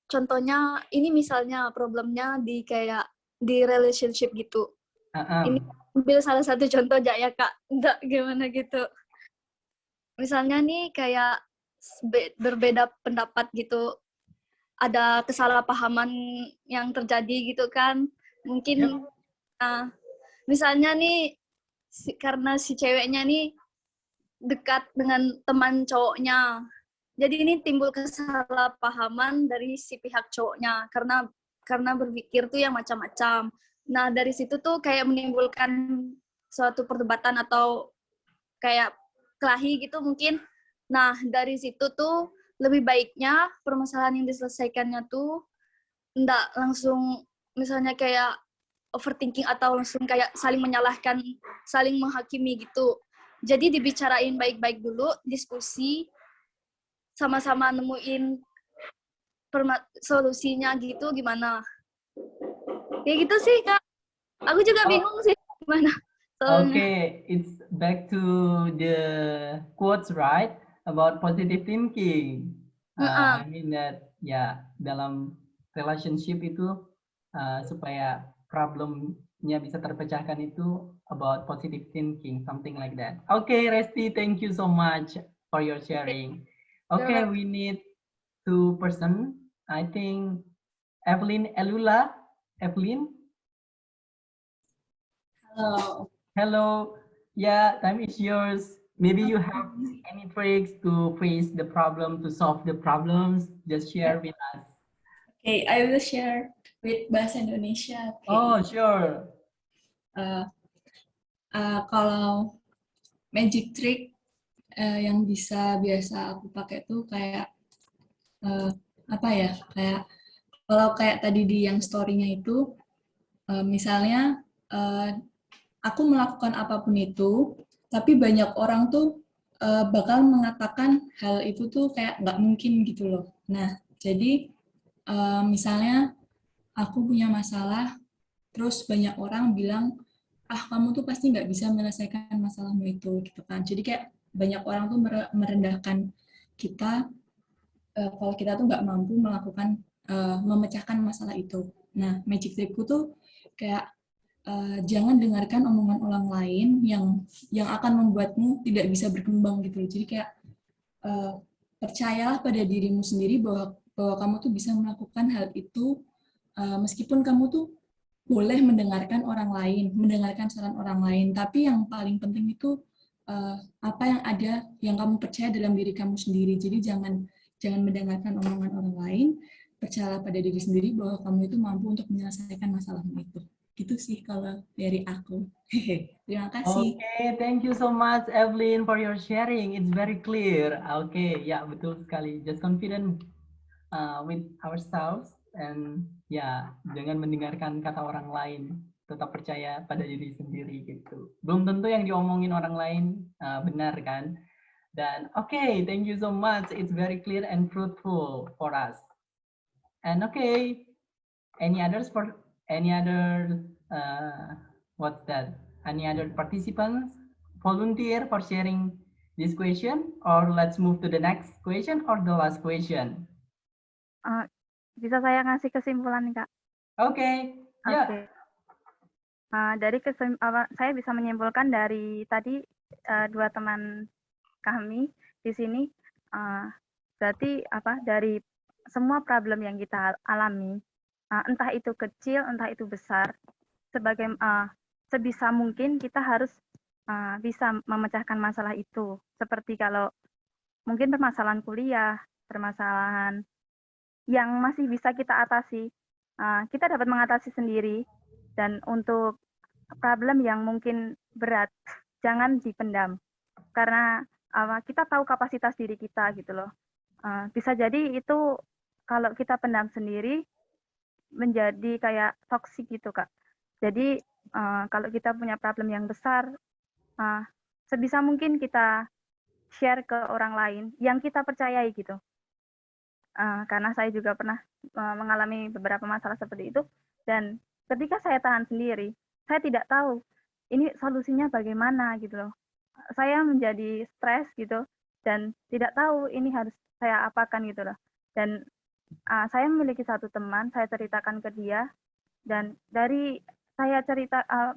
contohnya ini, misalnya problemnya di kayak di relationship gitu. Ini ambil salah satu contoh aja ya Kak, enggak gimana gitu. Misalnya nih kayak berbeda pendapat gitu ada kesalahpahaman yang terjadi gitu kan. Mungkin misalnya nih karena si ceweknya nih dekat dengan teman cowoknya. Jadi ini timbul kesalahpahaman dari si pihak cowoknya karena berpikir tuh yang macam-macam. Nah, dari situ tuh kayak menimbulkan suatu perdebatan atau kayak kelahi gitu mungkin. Nah, dari situ tuh lebih baiknya permasalahan yang diselesaikannya tuh enggak langsung misalnya kayak overthinking atau langsung kayak saling menyalahkan, saling menghakimi gitu. Jadi dibicarain baik-baik dulu, diskusi, sama-sama nemuin solusinya gitu gimana. Kayak gitu sih, Kak. Aku juga bingung sih gimana. Okay, it's back to the quotes, right? About positive thinking. I mean that, ya, dalam relationship itu supaya problemnya bisa terpecahkan itu about positive thinking, something like that. Okay, Resti, thank you so much for your sharing. Okay, we need 2 person. I think Evelyn Elula. Evelyn? Hello. Hello. Yeah, time is yours. Maybe you have any tricks to face the problem, to solve the problems. Just share with us. Okay, I will share with Bahasa Indonesia. Okay. Oh, sure. Kalau magic trick yang biasa aku pakai tuh kayak apa ya? Kalau kayak tadi di yang story-nya itu, misalnya aku melakukan apapun itu, tapi banyak orang tuh bakal mengatakan hal itu tuh kayak nggak mungkin gitu loh. Nah, jadi misalnya aku punya masalah, terus banyak orang bilang, kamu tuh pasti nggak bisa menyelesaikan masalahmu itu, gitu kan. Jadi kayak banyak orang tuh merendahkan kita kalau kita tuh nggak mampu melakukan, memecahkan masalah itu. Nah, magic trickku tuh kayak jangan dengarkan omongan orang lain yang akan membuatmu tidak bisa berkembang gitu. Jadi kayak percayalah pada dirimu sendiri bahwa kamu tuh bisa melakukan hal itu meskipun kamu tuh boleh mendengarkan orang lain, mendengarkan saran orang lain, tapi yang paling penting itu apa yang ada yang kamu percaya dalam diri kamu sendiri. Jadi jangan mendengarkan omongan orang lain, percayalah pada diri sendiri bahwa kamu itu mampu untuk menyelesaikan masalahmu itu. Gitu sih kalau dari aku. Terima kasih. Okay, thank you so much, Evelyn, for your sharing. It's very clear. Okay, ya, betul sekali. Just confident with ourselves, and ya, jangan mendengarkan kata orang lain. Tetap percaya pada diri sendiri gitu. Belum tentu yang diomongin orang lain benar kan? Dan okay, thank you so much. It's very clear and fruitful for us. And okay, any other what's that? Any other participants volunteer for sharing this question, or let's move to the next question or the last question? Bisa saya ngasih kesimpulan, Kak? Okay, yeah. Dari saya bisa menyimpulkan dari tadi dua teman kami di sini, berarti dari semua problem yang kita alami, entah itu kecil, entah itu besar, sebisa mungkin kita harus bisa memecahkan masalah itu. Seperti kalau mungkin permasalahan kuliah, permasalahan yang masih bisa kita atasi, kita dapat mengatasi sendiri. Dan untuk problem yang mungkin berat, jangan dipendam. Karena kita tahu kapasitas diri kita gitu loh. Bisa jadi itu kalau kita pendam sendiri menjadi kayak toksik gitu, Kak. Jadi kalau kita punya problem yang besar, sebisa mungkin kita share ke orang lain yang kita percayai gitu. Karena saya juga pernah mengalami beberapa masalah seperti itu, dan ketika saya tahan sendiri, saya tidak tahu ini solusinya bagaimana gitu loh. Saya menjadi stres gitu dan tidak tahu ini harus saya apakan gitu loh. Dan saya memiliki satu teman, saya ceritakan ke dia, dan dari saya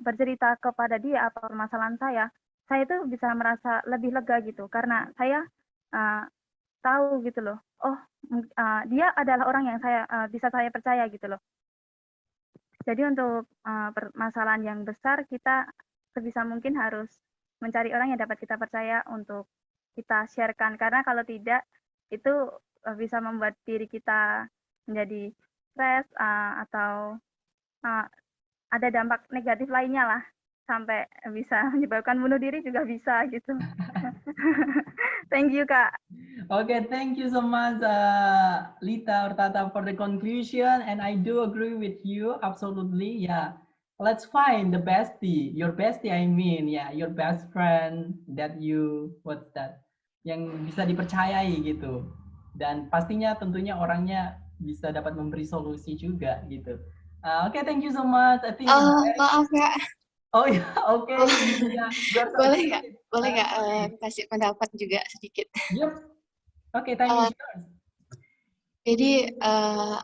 bercerita kepada dia apa permasalahan saya itu bisa merasa lebih lega gitu, karena saya tahu gitu loh. Oh, dia adalah orang yang bisa saya percaya gitu loh. Jadi untuk permasalahan yang besar kita sebisa mungkin harus mencari orang yang dapat kita percaya untuk kita sharekan, karena kalau tidak itu bisa membuat diri kita menjadi stres atau ada dampak negatif lainnya lah, sampai bisa menyebabkan bunuh diri juga bisa gitu. Thank you, Kak. Okay, thank you so much, Lita or Tata, for the conclusion, and I do agree with you absolutely. Yeah, let's find the bestie, your bestie. I mean, yeah, your best friend that you what's that, yang bisa dipercayai gitu. Dan pastinya tentunya orangnya bisa dapat memberi solusi juga gitu. Okay, thank you so much. I think. Maaf ya. Oh ya, okay. Yeah, boleh nggak kasih pendapat juga sedikit? Yep. Okay, time is yours. Jadi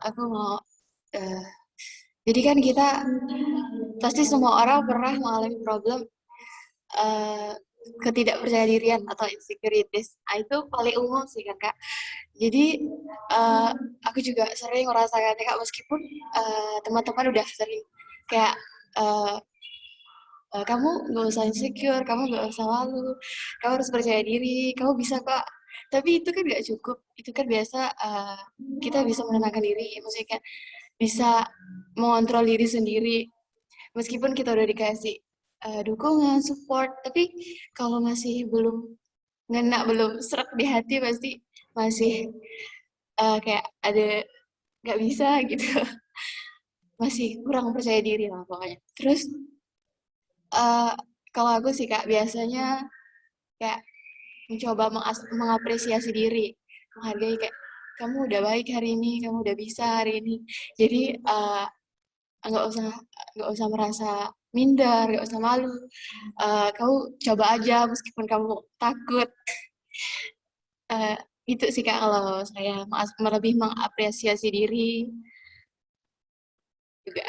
aku mau, jadi kan kita pasti semua orang pernah mengalami problem ketidakpercayaan atau insecurities. Itu paling umum sih kan Kak. Jadi aku juga sering merasakannya Kak, meskipun teman-teman udah sering kayak kamu nggak usah insecure, kamu nggak usah malu, kamu harus percaya diri, kamu bisa kok. Tapi itu kan nggak cukup. Itu kan biasa kita bisa menenangkan diri, maksudnya kayak bisa mengontrol diri sendiri. Meskipun kita udah dikasih dukungan, support, tapi kalau masih belum ngena, belum serak di hati, pasti masih kayak ada nggak bisa gitu. Masih kurang percaya diri lah pokoknya. Terus kalau aku sih Kak, biasanya kayak mencoba mengapresiasi diri, menghargai kayak kamu udah baik hari ini, kamu udah bisa hari ini. Jadi nggak usah merasa minder, nggak usah malu. Kamu coba aja meskipun kamu takut. Itu sih Kak, kalau saya lebih mengapresiasi diri juga.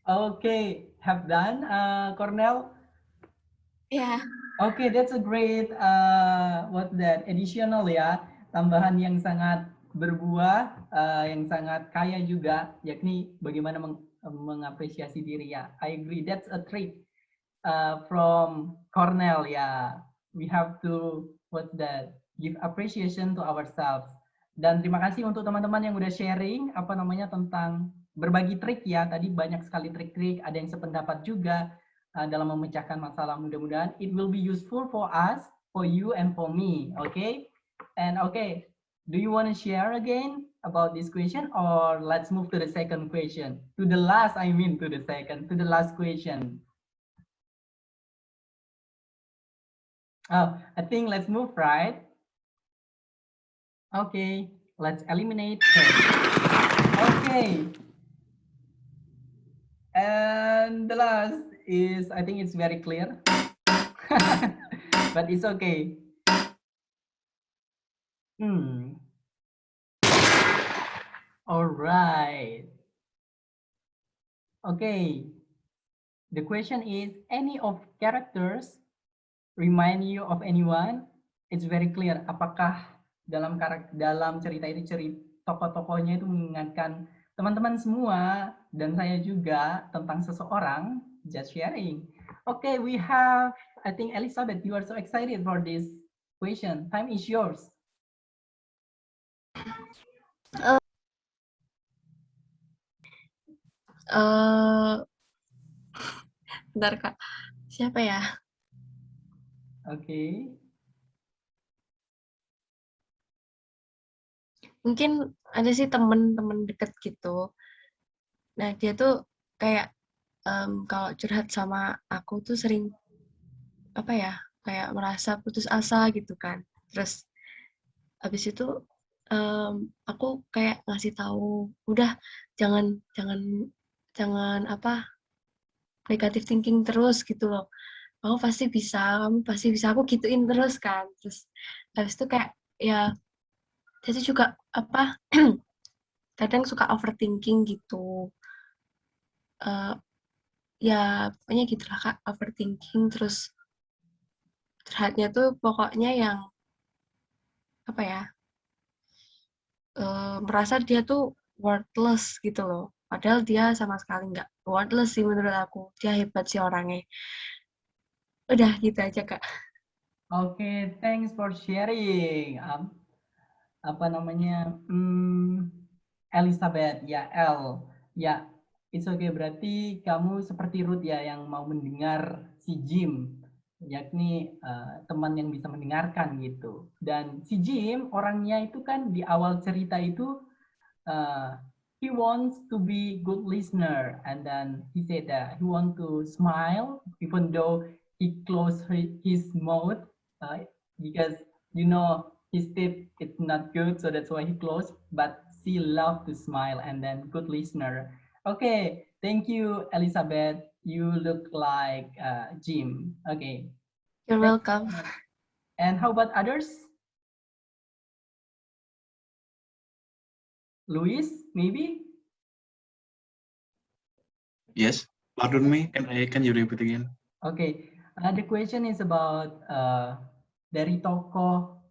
Okay, have done, Cornell. Yeah. Okay, that's a great what's that, additional ya, tambahan yang sangat berbuah, yang sangat kaya juga, yakni bagaimana mengapresiasi diri ya. I agree, that's a trait from Cornell ya. We have to what's that, give appreciation to ourselves. Dan terima kasih untuk teman-teman yang udah sharing apa namanya tentang berbagi trik ya. Tadi banyak sekali trik-trik, ada yang sependapat juga dalam memecahkan masalah. Mudah-mudahan it will be useful for us, for you and for me. Okay? And okay, do you want to share again about this question, or let's move to the second question? To the last question. Oh, I think let's move, right? Okay, let's eliminate. Okay. And the last is, I think it's very clear, but it's okay. All right. Okay. The question is, any of characters remind you of anyone? It's very clear. Apakah dalam cerita itu tokoh-tokohnya itu mengingatkan teman-teman semua dan saya juga tentang seseorang? Just sharing. Okay, we have, I think Elizabeth, you are so excited for this question. Time is yours. Bentar Kak, siapa ya? Oke. Mungkin ada sih temen deket gitu. Nah dia tuh kayak kalau curhat sama aku tuh sering apa ya, kayak merasa putus asa gitu kan. Terus habis itu aku kayak ngasih tahu, udah jangan apa, negative thinking terus gitu loh. Kamu pasti bisa, aku gituin terus kan. Terus habis itu kayak ya jadi juga apa kadang suka overthinking gitu. Ya pokoknya gitulah Kak, overthinking. Terus curhatnya tuh pokoknya yang apa ya, merasa dia tuh worthless gitu loh. Padahal dia sama sekali nggak worthless sih menurut aku. Dia hebat sih orangnya. Udah gitu aja, Kak. Oke, thanks for sharing. Apa namanya? Elizabeth, ya L. Ya, it's okay. Berarti kamu seperti Ruth ya yang mau mendengar si Jim, yakni teman yang bisa mendengarkan gitu. Dan si Jim orangnya itu kan di awal cerita itu he wants to be good listener, and then he said that he want to smile even though he closed his mouth because his teeth it's not good, so that's why he closed, but she loved to smile and then good listener. Okay, thank you, Elizabeth. You look like Jim. Okay, You're thank welcome. you. And how about others? Luis, maybe? Yes, pardon me, can you repeat again? Okay, the question is about dari tokoh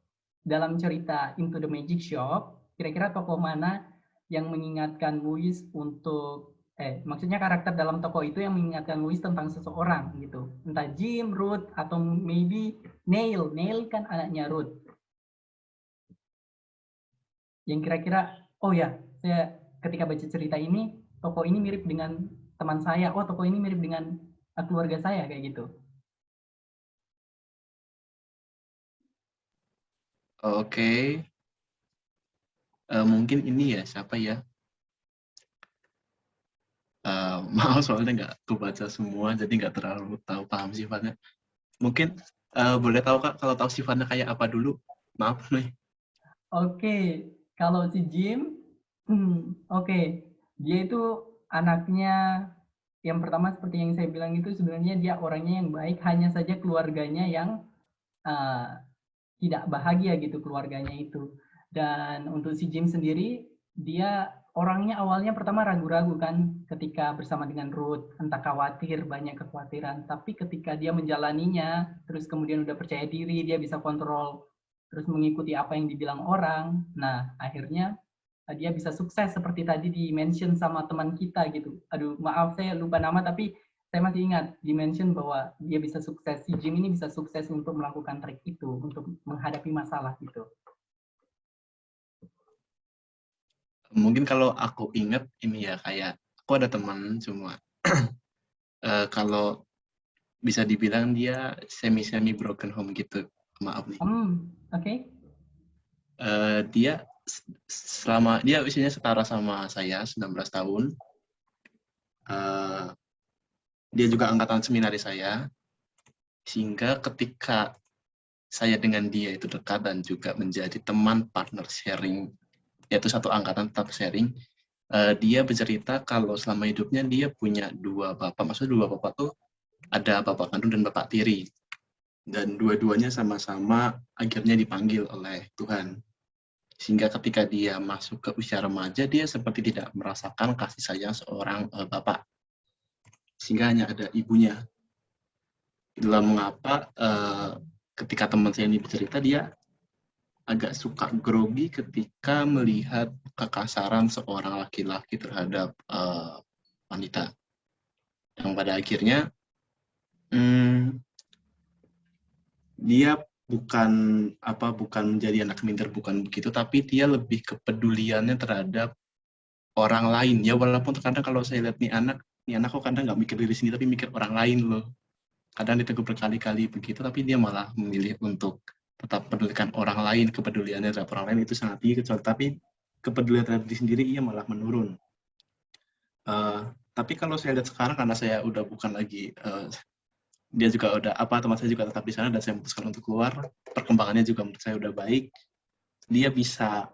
dalam cerita Into the Magic Shop, kira-kira tokoh mana yang mengingatkan Louis untuk, maksudnya karakter dalam tokoh itu yang mengingatkan Louis tentang seseorang gitu, entah Jim, Ruth, atau maybe Neil. Neil kan anaknya Ruth. Yang kira-kira, oh ya, saya ketika baca cerita ini, tokoh ini mirip dengan teman saya, oh tokoh ini mirip dengan keluarga saya, kayak gitu. Oke, mungkin ini ya, siapa ya? Maaf soalnya nggak kebaca semua, jadi nggak terlalu paham sifatnya. Mungkin boleh tahu Kak, kalau tahu sifatnya kayak apa dulu? Maaf nih. Oke, kalau si Jim, oke, dia itu anaknya yang pertama seperti yang saya bilang itu sebenarnya dia orangnya yang baik, hanya saja keluarganya yang tidak bahagia gitu keluarganya itu. Dan untuk si Jim sendiri, dia orangnya awalnya pertama ragu-ragu kan ketika bersama dengan Ruth, entah khawatir, banyak kekhawatiran. Tapi ketika dia menjalaninya, terus kemudian udah percaya diri, dia bisa kontrol, terus mengikuti apa yang dibilang orang. Nah, akhirnya dia bisa sukses seperti tadi di-mention sama teman kita gitu. Aduh, maaf saya lupa nama, tapi saya masih ingat di-mention bahwa dia bisa sukses, si Jim ini bisa sukses untuk melakukan trik itu, untuk menghadapi masalah gitu. Mungkin kalau aku ingat ini ya, kayak aku ada teman cuma kalau bisa dibilang dia semi broken home gitu. Maaf nih. Oke. Dia usianya setara sama saya, 19 tahun. Dia juga angkatan seminari saya. Sehingga ketika saya dengan dia itu dekat dan juga menjadi teman partner sharing, yaitu satu angkatan tetap sharing, dia bercerita kalau selama hidupnya dia punya dua bapak. Maksudnya dua bapak tuh ada bapak kandung dan bapak tiri. Dan dua-duanya sama-sama akhirnya dipanggil oleh Tuhan. Sehingga ketika dia masuk ke usia remaja, dia seperti tidak merasakan kasih sayang seorang bapak. Sehingga hanya ada ibunya. Itulah mengapa ketika teman saya ini bercerita, dia agak suka grogi ketika melihat kekasaran seorang laki-laki terhadap wanita. Yang pada akhirnya dia bukan menjadi anak minder, bukan begitu, tapi dia lebih kepeduliannya terhadap orang lain. Ya walaupun terkadang kalau saya lihat nih anak kok kadang nggak mikir diri sendiri, tapi mikir orang lain loh. Kadang ditegur berkali-kali begitu, tapi dia malah memilih untuk tetap pedulikan orang lain. Kepeduliannya terhadap orang lain itu sangat tinggi, tapi kepedulian terhadap diri sendiri ia malah menurun. Tapi kalau saya lihat sekarang, karena saya udah bukan lagi dia juga udah teman saya juga tetap di sana dan saya memutuskan untuk keluar, perkembangannya juga menurut saya udah baik. Dia bisa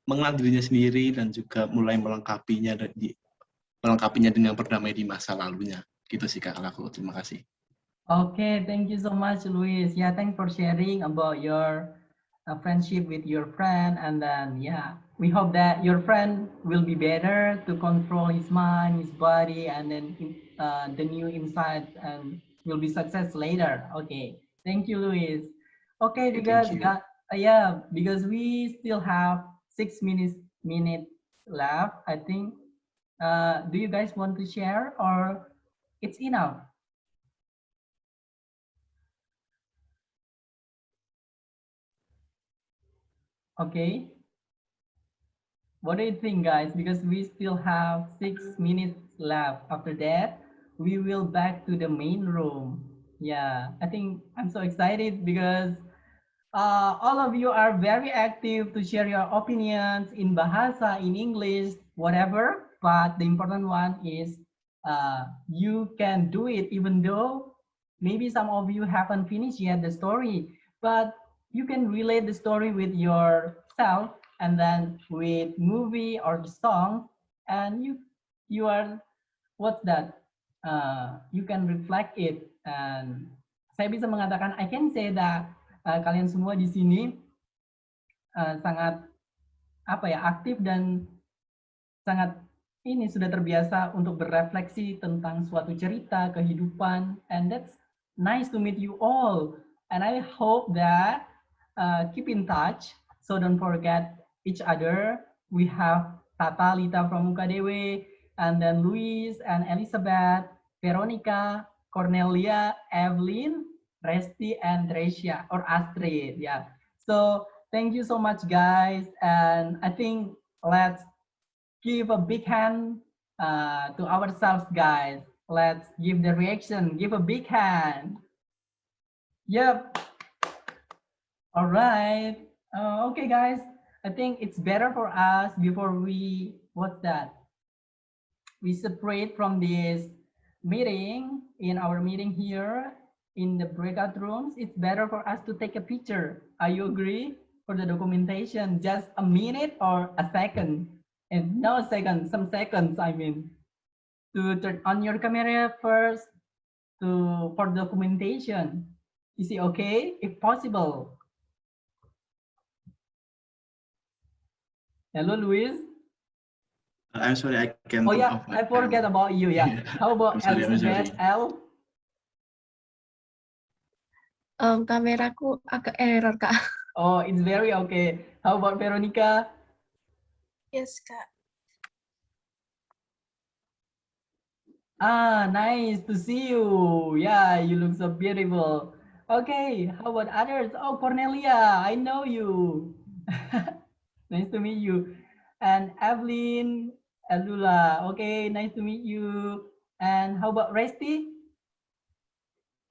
mengenal dirinya sendiri dan juga mulai melengkapinya dengan berdamai di masa lalunya. Gitu sih Kak, aku terima kasih. Okay, thank you so much, Luis. Yeah, thanks for sharing about your friendship with your friend, and then we hope that your friend will be better to control his mind, his body, and then the new insights, and will be success later. Okay, thank you, Luis. Okay, juga Yeah, because we still have 6 minutes left, I think. Do you guys want to share or it's enough? Okay. What do you think, guys? Because we still have 6 minutes left. After that, we will back to the main room. Yeah, I think I'm so excited because all of you are very active to share your opinions in Bahasa, in English, whatever. But the important one is you can do it even though maybe some of you haven't finished yet the story, but you can relate the story with yourself and then with movie or the song, and you are what's that? You can reflect it, and saya bisa mengatakan I can say that kalian semua di sini sangat apa ya aktif dan sangat ini sudah terbiasa untuk berefleksi tentang suatu cerita kehidupan, and that's nice to meet you all, and I hope that keep in touch, so don't forget each other. We have Tata Lita from UKDW, and then Luis and Elizabeth, Veronica, Cornelia, Evelyn, Resti, and Trecia or Astrid. Yeah, so thank you so much, guys, and I think let's give a big hand to ourselves, guys. Let's give the reaction. Give a big hand. Yep. All right. Okay, guys. I think it's better for us before we, what's that? We separate from this meeting, in our meeting here in the breakout rooms. It's better for us to take a picture. Are you agree? For the documentation, just a minute or a second. And no second, some seconds, I mean, to turn on your camera first for documentation. Is it okay? If possible. Hello, Luis. I'm sorry, I can't. Oh yeah, I forget about you. Yeah. How about Elizabeth L? Kameraku agak error, Kak. Oh, it's very okay. How about Veronica? Yes, Kak. Ah, nice to see you. Yeah, you look so beautiful. Okay, how about others? Oh, Cornelia, I know you. Nice to meet you. And Evelyn, Elula. Okay, nice to meet you. And how about Resti?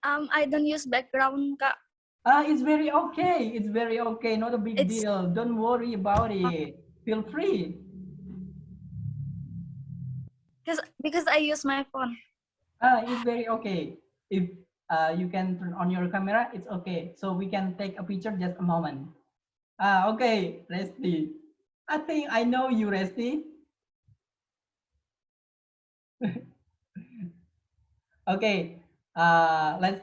I don't use background, Kak. It's very okay. It's very okay. Not a big deal. Don't worry about it. Feel free. Because I use my phone. It's very okay. If you can turn on your camera, it's okay. So we can take a picture just a moment. Okay, Resti. I think I know you, Resti. Okay, let's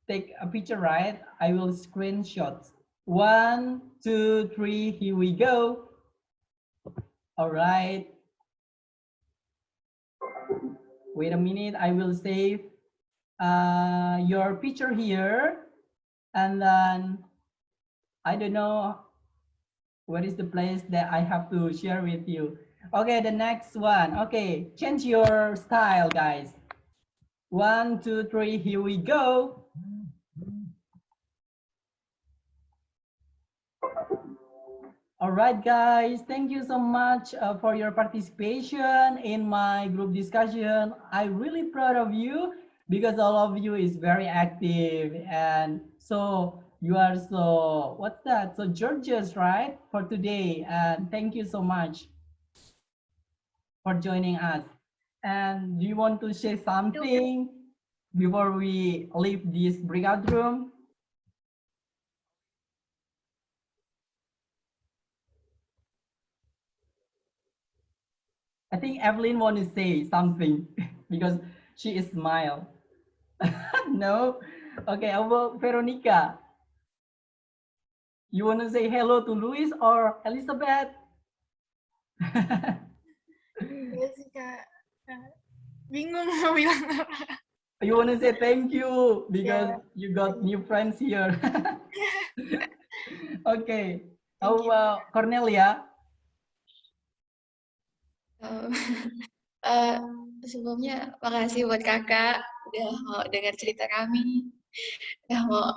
take a picture, right? I will screenshot. 1, 2, 3, here we go. All right. Wait a minute, I will save your picture here. And then, I don't know where is the place that I have to share with you. Okay, the next one. Okay, change your style, guys. 1, 2, 3, here we go. All right, guys, thank you so much for your participation in my group discussion. I'm really proud of you because all of you is very active, and so you are so, what's that? So gorgeous, right? For today, and thank you so much for joining us. And do you want to say something before we leave this breakout room? I think Evelyn want to say something because she is smile. No? Okay, how about Veronica? You want to say hello to Luis or Elizabeth? Iya sih, Kak. Bingung mau bilang apa. You want to say thank you because you got new friends here. Okay. How about Cornelia? Sebelumnya makasih buat kakak udah mau dengar cerita kami, udah mau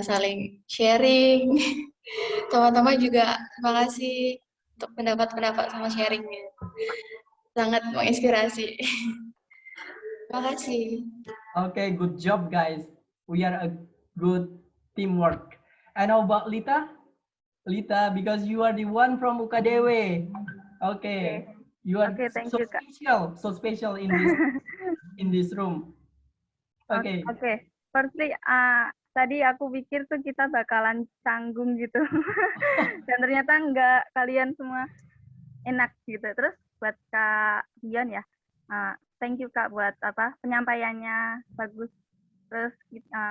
saling sharing. Teman-teman juga makasih untuk pendapat-pendapat sama sharingnya, sangat menginspirasi. Makasih. Okay, good job, guys. We are a good teamwork. And how about Lita? Lita, because you are the one from UKDW. Okay, you are thank so you, Kak. so special in this room. Okay. Okay. Firstly, tadi aku pikir tuh kita bakalan canggung gitu. Dan ternyata enggak, kalian semua enak gitu. Terus buat Kak Dion ya, thank you Kak buat penyampaiannya bagus. Terus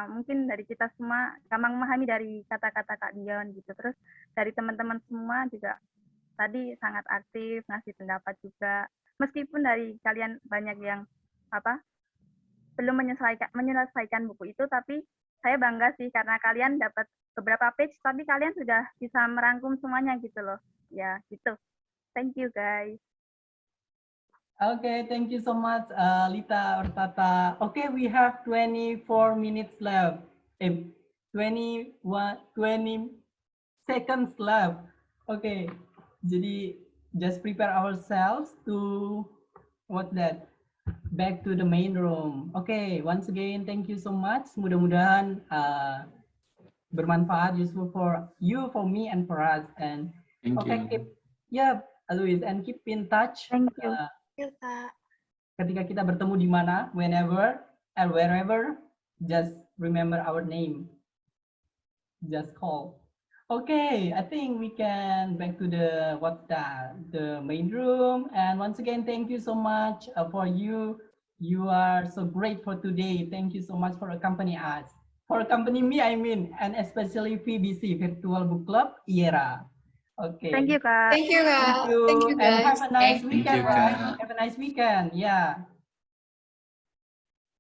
mungkin dari kita semua gampang memahami dari kata-kata Kak Dion gitu. Terus dari teman-teman semua juga tadi sangat aktif ngasih pendapat juga. Meskipun dari kalian banyak yang belum menyelesaikan buku itu, tapi saya bangga sih karena kalian dapat beberapa page, tapi kalian sudah bisa merangkum semuanya gitu loh. Ya gitu. Thank you guys. Okay, thank you so much, Lita or Tata. Okay, we have 24 minutes left. 20 seconds left. Okay, jadi just prepare ourselves to back to the main room. Okay, once again, thank you so much. Mudah-mudahan bermanfaat, useful for you, for me, and for us. And Thank you. Luis, and keep in touch. Thank you. Ketika kita bertemu di mana, whenever and wherever, just remember our name. Just call. Okay, I think we can back to the main room. And once again, thank you so much for you. You are so great for today. Thank you so much for accompanying us. For accompanying me, I mean, and especially VBC, Virtual Book Club, IERA. Okay. Thank you, Kak. Thank you, Kak. Thank you. Thank you, And guys. have a nice Thank weekend, you, guys. Kak. Have a nice weekend. Yeah.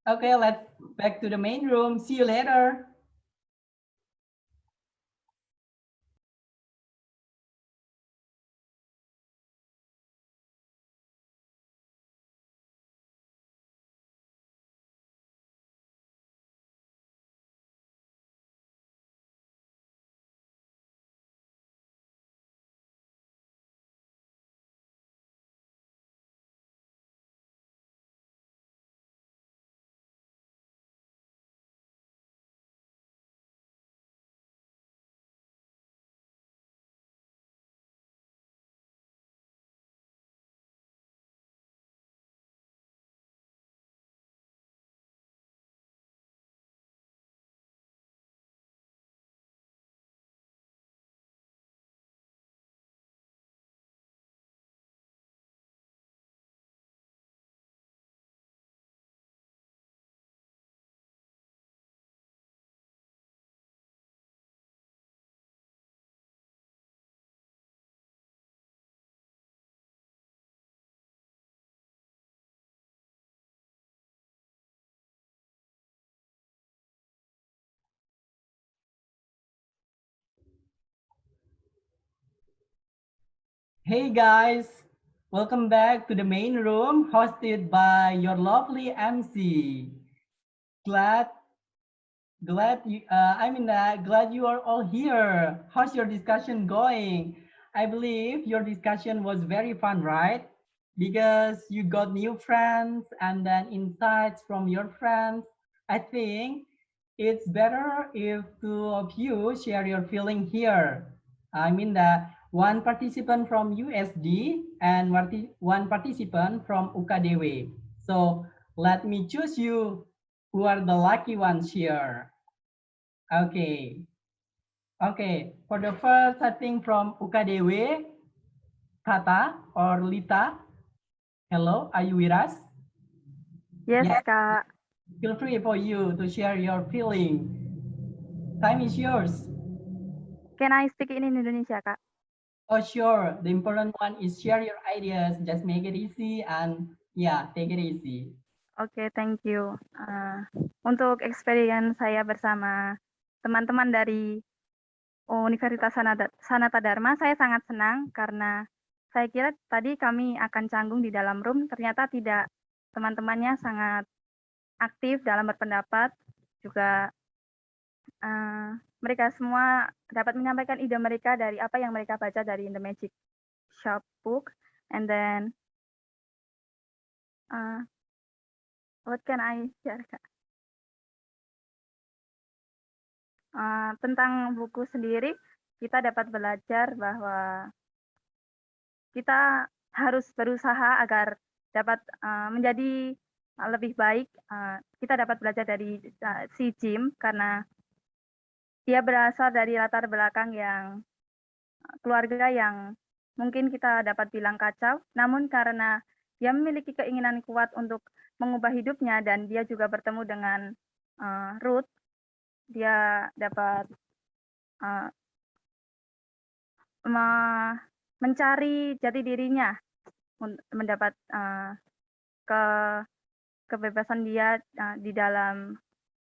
Okay, let's back to the main room. See you later. Hey guys, welcome back to the main room hosted by your lovely MC. Glad you are all here. How's your discussion going? I believe your discussion was very fun, right? Because you got new friends and then insights from your friends. I think it's better if two of you share your feeling here. I mean that one participant from USD and one participant from UKDW. So let me choose you who are the lucky ones here. Okay. Okay, for the first, I think from UKDW, Tata or Lita. Hello, are you with us? Yes, Kak. Feel free for you to share your feeling. Time is yours. Can I speak in Indonesia, Kak? Oh, sure. The important one is share your ideas. Just make it easy and yeah, take it easy. Oke, thank you. Untuk experience saya bersama teman-teman dari Universitas Sanata Dharma, saya sangat senang karena saya kira tadi kami akan canggung di dalam room, ternyata tidak. Teman-temannya sangat aktif dalam berpendapat, juga mereka semua dapat menyampaikan ide mereka dari apa yang mereka baca dari The Magic Shop book. And then, what can I share, Kak? Tentang buku sendiri, kita dapat belajar bahwa kita harus berusaha agar dapat menjadi lebih baik. Kita dapat belajar dari si Jim karena dia berasal dari latar belakang yang keluarga yang mungkin kita dapat bilang kacau, namun karena dia memiliki keinginan kuat untuk mengubah hidupnya dan dia juga bertemu dengan Ruth, dia dapat mencari jati dirinya, mendapat kebebasan dia di dalam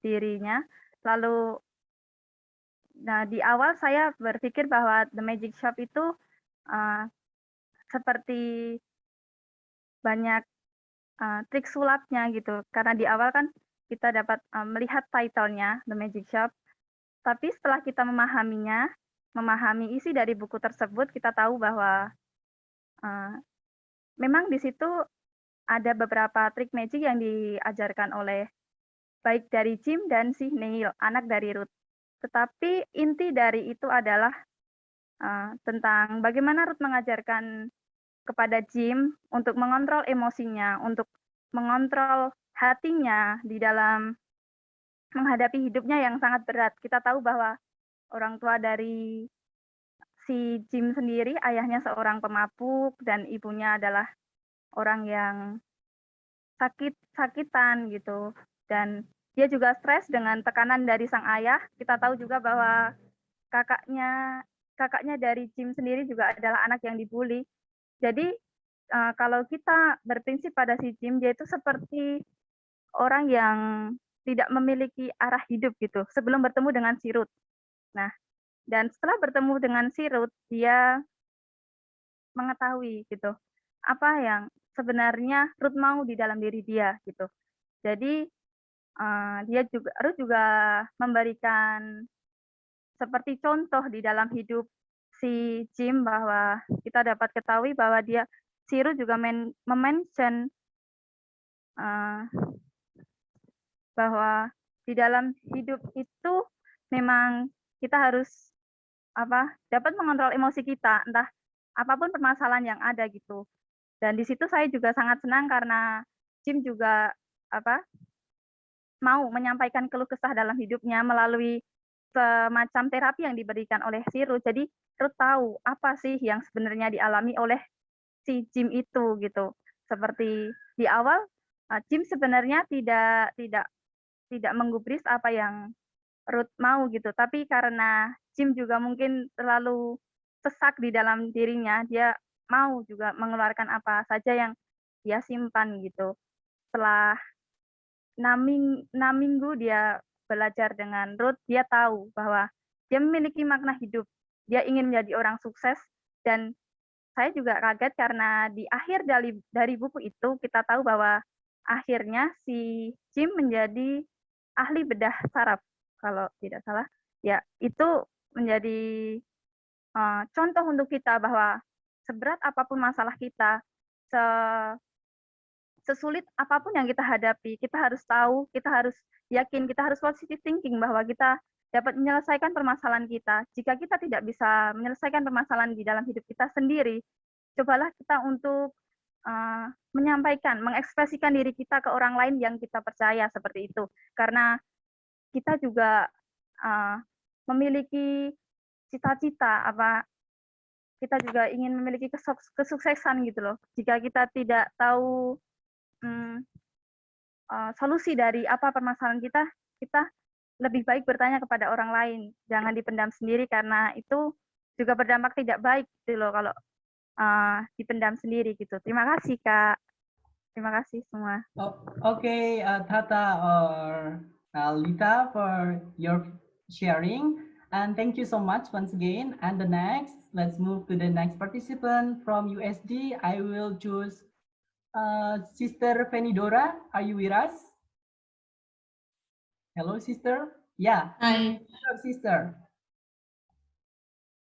dirinya. Lalu, nah di awal saya berpikir bahwa The Magic Shop itu seperti banyak trik sulapnya gitu, karena di awal kan kita dapat melihat title-nya The Magic Shop, tapi setelah kita memahaminya, memahami isi dari buku tersebut, kita tahu bahwa memang di situ ada beberapa trik magic yang diajarkan oleh baik dari Jim dan si Neil, anak dari Ruth. Tetapi inti dari itu adalah tentang bagaimana Ruth mengajarkan kepada Jim untuk mengontrol emosinya, untuk mengontrol hatinya di dalam menghadapi hidupnya yang sangat berat. Kita tahu bahwa orang tua dari si Jim sendiri, ayahnya seorang pemabuk dan ibunya adalah orang yang sakitan gitu. Dan dia juga stres dengan tekanan dari sang ayah. Kita tahu juga bahwa kakaknya dari Jim sendiri juga adalah anak yang dibully. Jadi kalau kita berprinsip pada si Jim, dia itu seperti orang yang tidak memiliki arah hidup gitu sebelum bertemu dengan si Ruth. Nah, dan setelah bertemu dengan si Ruth, dia mengetahui gitu apa yang sebenarnya Ruth mau di dalam diri dia gitu. Jadi Ruth juga memberikan seperti contoh di dalam hidup si Jim, bahwa kita dapat ketahui bahwa si Ruth juga mention bahwa di dalam hidup itu memang kita harus dapat mengontrol emosi kita, entah apapun permasalahan yang ada gitu. Dan di situ saya juga sangat senang karena Jim juga mau menyampaikan keluh kesah dalam hidupnya melalui semacam terapi yang diberikan oleh si Ruth. Jadi Ruth tahu apa sih yang sebenarnya dialami oleh si Jim itu gitu. Seperti di awal Jim sebenarnya tidak menggubris apa yang Ruth mau gitu, tapi karena Jim juga mungkin terlalu sesak di dalam dirinya, dia mau juga mengeluarkan apa saja yang dia simpan gitu. Setelah 6 minggu dia belajar dengan Ruth, dia tahu bahwa dia memiliki makna hidup, dia ingin menjadi orang sukses. Dan saya juga kaget karena di akhir dari buku itu kita tahu bahwa akhirnya si Jim menjadi ahli bedah saraf, kalau tidak salah. Ya, itu menjadi contoh untuk kita bahwa seberat apapun masalah kita, sesulit apapun yang kita hadapi, kita harus tahu, kita harus yakin, kita harus positive thinking bahwa kita dapat menyelesaikan permasalahan kita. Jika kita tidak bisa menyelesaikan permasalahan di dalam hidup kita sendiri, cobalah kita untuk menyampaikan, mengekspresikan diri kita ke orang lain yang kita percaya, seperti itu. Karena kita juga memiliki cita-cita, kita juga ingin memiliki kesuksesan gitu loh. Jika kita tidak tahu solusi dari apa permasalahan kita lebih baik bertanya kepada orang lain, jangan dipendam sendiri, karena itu juga berdampak tidak baik gitu loh kalau dipendam sendiri gitu. Terima kasih Kak. Terima kasih semua. Okay, Tata or Lita for your sharing. And thank you so much once again. And the next, let's move to the next participant from USD. I will choose Sister Fenidora. Are you with us? Hello, sister. Yeah. Hi. Hello, sister.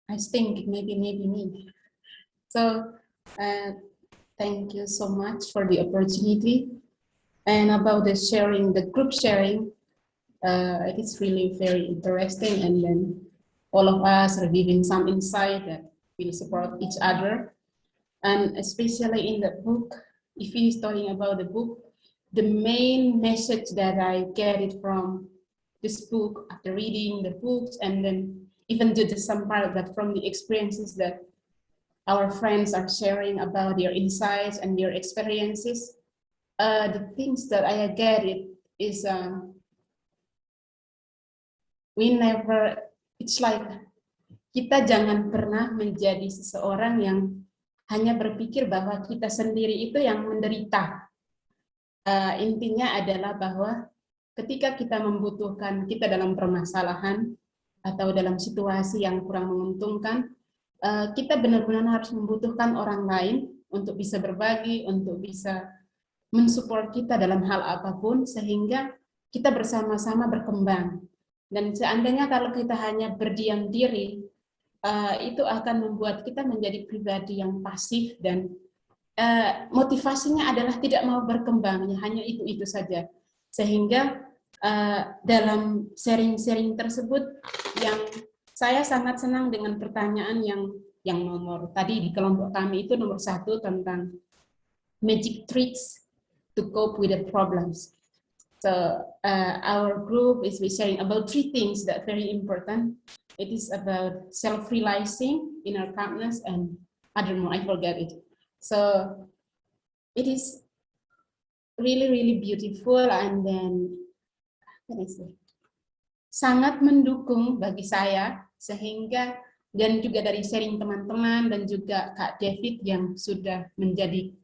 I think maybe me. So thank you so much for the opportunity. And about the sharing, the group sharing, it is really very interesting. And then all of us are giving some insight that we support each other. And especially in the book, if you are talking about the book, the main message that I get it from this book after reading the books, and then even to some part that from the experiences that our friends are sharing about their insights and their experiences, the things that I get it is we never, it's like kita jangan pernah menjadi seseorang yang hanya berpikir bahwa kita sendiri itu yang menderita. Intinya adalah bahwa ketika kita membutuhkan, kita dalam permasalahan atau dalam situasi yang kurang menguntungkan, kita benar-benar harus membutuhkan orang lain untuk bisa berbagi, untuk bisa mensupport kita dalam hal apapun, sehingga kita bersama-sama berkembang. Dan seandainya kalau kita hanya berdiam diri, itu akan membuat kita menjadi pribadi yang pasif dan motivasinya adalah tidak mau berkembang, hanya itu saja. Sehingga dalam sharing-sharing tersebut, yang saya sangat senang dengan pertanyaan yang nomor tadi di kelompok kami itu nomor 1 tentang magic tricks to cope with the problems. So our group is sharing about 3 things that are very important. It is about self-realizing, inner calmness, and other more, I forget it. So it is really, really beautiful, and then sangat mendukung bagi saya, sehingga dan juga dari sharing teman-teman dan juga Kak David yang sudah menjadi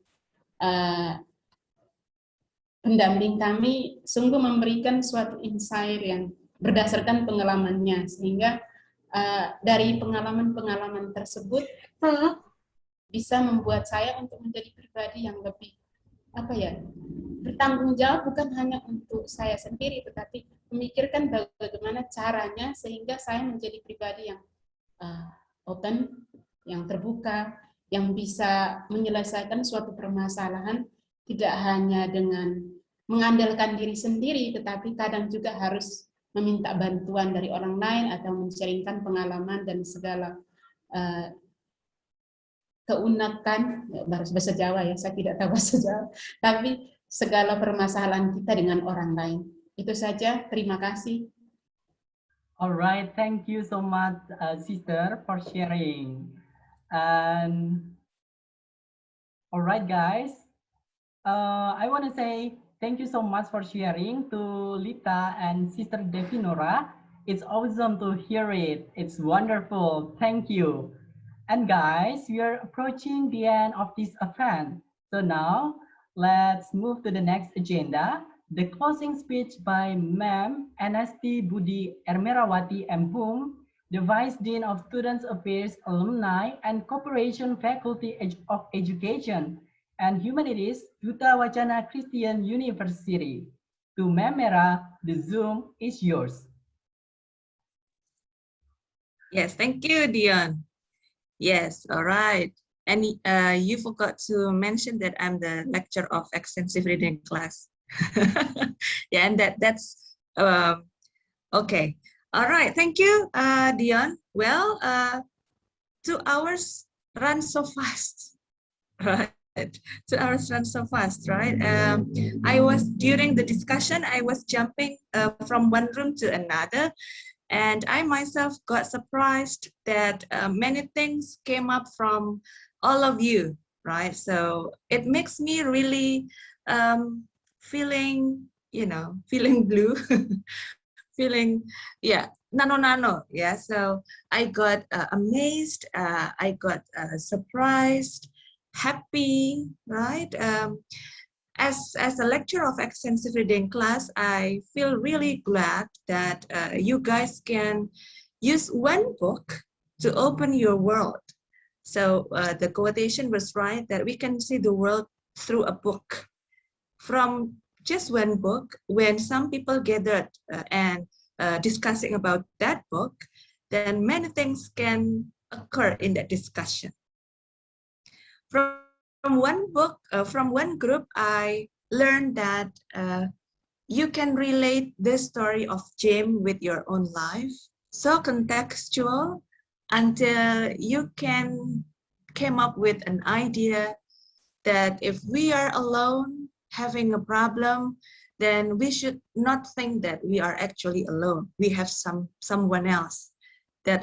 pendamping kami, sungguh memberikan suatu insight yang berdasarkan pengalamannya, sehingga dari pengalaman-pengalaman tersebut bisa membuat saya untuk menjadi pribadi yang lebih bertanggung jawab, bukan hanya untuk saya sendiri, tetapi memikirkan bagaimana caranya sehingga saya menjadi pribadi yang open, yang terbuka, yang bisa menyelesaikan suatu permasalahan tidak hanya dengan mengandalkan diri sendiri, tetapi kadang juga harus meminta bantuan dari orang lain atau men-sharingkan pengalaman dan segala keunakan, bahasa Jawa ya, saya tidak tahu bahasa Jawa, tapi segala permasalahan kita dengan orang lain. Itu saja, terima kasih. Alright, thank you so much, sister, for sharing. And alright, guys, I want to say thank you so much for sharing to Lita and Sister Devinora. It's awesome to hear it. It's wonderful. Thank you. And guys, we are approaching the end of this event. So now, let's move to the next agenda, the closing speech by Ma'am Anasti Budi Ermerawati Empung, the Vice Dean of Students Affairs, Alumni, and Cooperation Faculty of Education and Humanities, Duta Wacana Christian University. To Ma'am Mera, the Zoom is yours. Yes, thank you, Dion. Yes, all right. And you forgot to mention that I'm the lecturer of extensive reading class. Yeah, and that's okay. All right, thank you, Dion. Well, 2 hours run so fast, right? 2 hours run so fast, right? I was, during the discussion, I was jumping from one room to another, and I myself got surprised that many things came up from all of you, right? So it makes me really feeling, feeling blue, feeling, yeah, nano, yeah. So I got amazed, I got surprised, happy, right? As a lecturer of extensive reading class, I feel really glad that you guys can use one book to open your world. So the quotation was right that we can see the world through a book. From just one book, when some people gathered and discussing about that book, then many things can occur in that discussion. From one book, from one group, I learned that you can relate this story of James with your own life, so contextual, until you can came up with an idea that if we are alone having a problem, then we should not think that we are actually alone. We have someone else that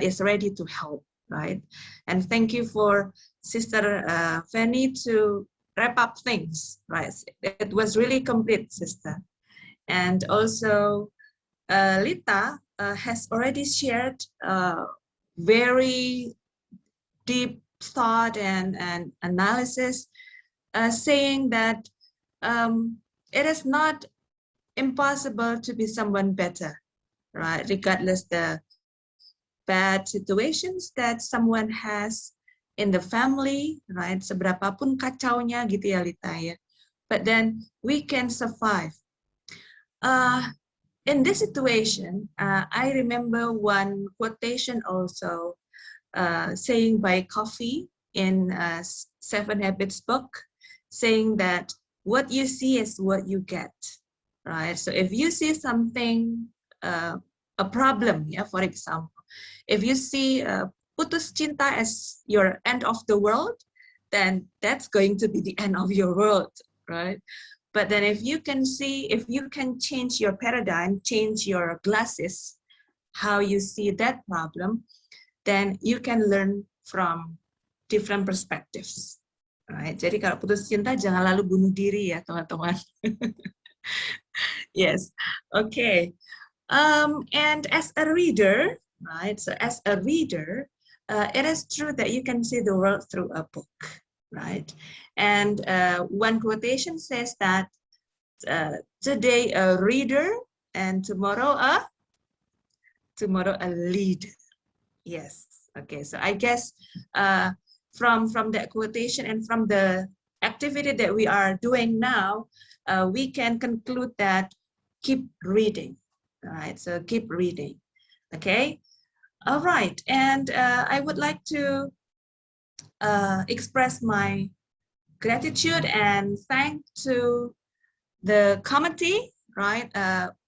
is ready to help, right? And thank you for Sister Fanny to wrap up things, right? It was really complete, Sister. And also Lita has already shared very deep thought and analysis, saying that it is not impossible to be someone better, right? Regardless the bad situations that someone has in the family, right? Seberapapun kacaunya gitu ya, Lita ya. But then we can survive. In this situation, I remember one quotation also saying by Covey in 7 Habits book, saying that what you see is what you get, right? So if you see something, a problem, yeah, for example, if you see putus cinta as your end of the world, then that's going to be the end of your world, right? But then if you can see, if you can change your paradigm, change your glasses, how you see that problem, then you can learn from different perspectives. Right? Jadi kalau putus cinta jangan lalu bunuh diri ya teman-teman. Yes, okay. And as a reader, right? So as a reader, it is true that you can see the world through a book, right? And one quotation says that today a reader and tomorrow a leader. Yes. Okay. So I guess from that quotation and from the activity that we are doing now, we can conclude that keep reading. All right. So keep reading. Okay. All right. And I would like to express my gratitude and thank to the committee, right?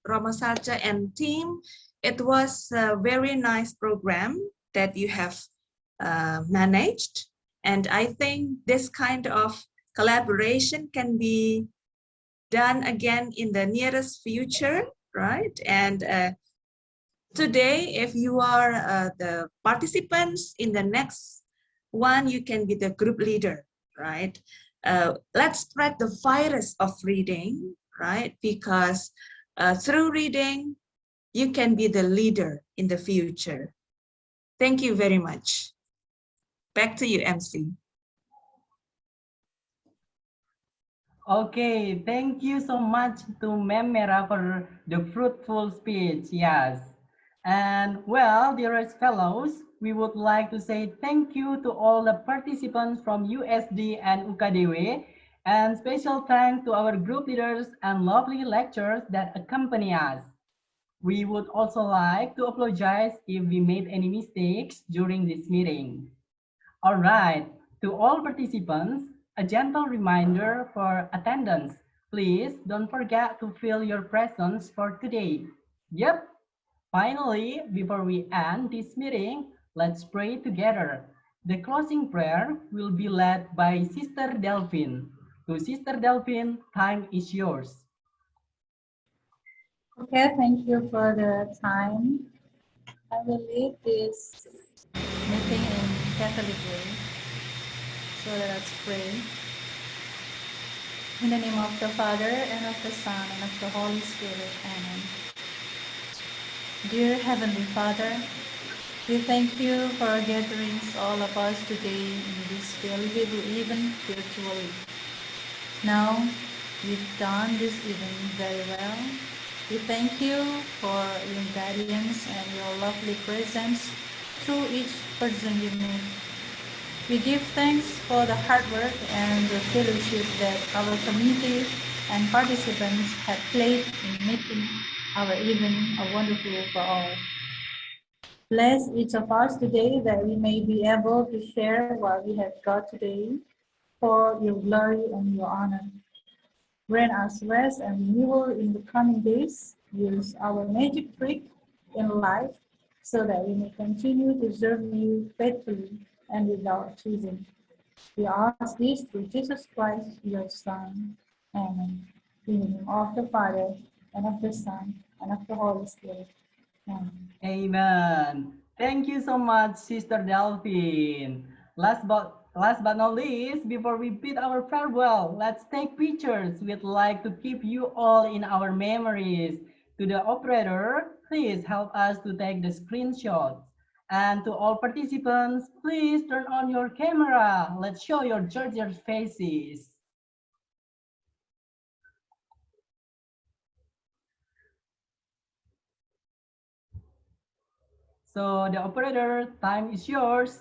Romo Sarja and team. It was a very nice program that you have managed. And I think this kind of collaboration can be done again in the nearest future, right? And today, if you are the participants in the next one, you can be the group leader, right? Let's spread the virus of reading, right? Because through reading, you can be the leader in the future. Thank you very much. Back to you, MC. Okay, thank you so much to Ma'am Mera for the fruitful speech. Yes. And well, dearest fellows, we would like to say thank you to all the participants from USD and UKDW, and special thanks to our group leaders and lovely lecturers that accompany us. We would also like to apologize if we made any mistakes during this meeting. All right, to all participants, a gentle reminder for attendance. Please don't forget to fill your presence for today. Yep. Finally, before we end this meeting, let's pray together. The closing prayer will be led by Sister Delphine. To Sister Delphine, time is yours. Okay, thank you for the time. I will lead this meeting in Catholic way. So let us pray. In the name of the Father, and of the Son, and of the Holy Spirit. Amen. Dear Heavenly Father, we thank you for gathering all of us today in this field, even virtually. Now, we've done this evening very well. We thank you for your guidance and your lovely presence through each person you meet. We give thanks for the hard work and the fellowship that our community and participants have played in making our event a wonderful for all. Bless each of us today that we may be able to share what we have got today for your glory and your honor. Grant us rest and renewal in the coming days. Use our magic trick in life so that we may continue to serve you faithfully and without ceasing. We ask this through Jesus Christ, your Son. Amen. In the name of the Father, and of the Son, and of the Holy Spirit. Amen. Amen. Thank you so much, Sister Delphine. Last but not least, before we bid our farewell, let's take pictures. We'd like to keep you all in our memories. To the operator, please help us to take the screenshots. And to all participants, please turn on your camera. Let's show your gorgeous faces. So the operator, time is yours.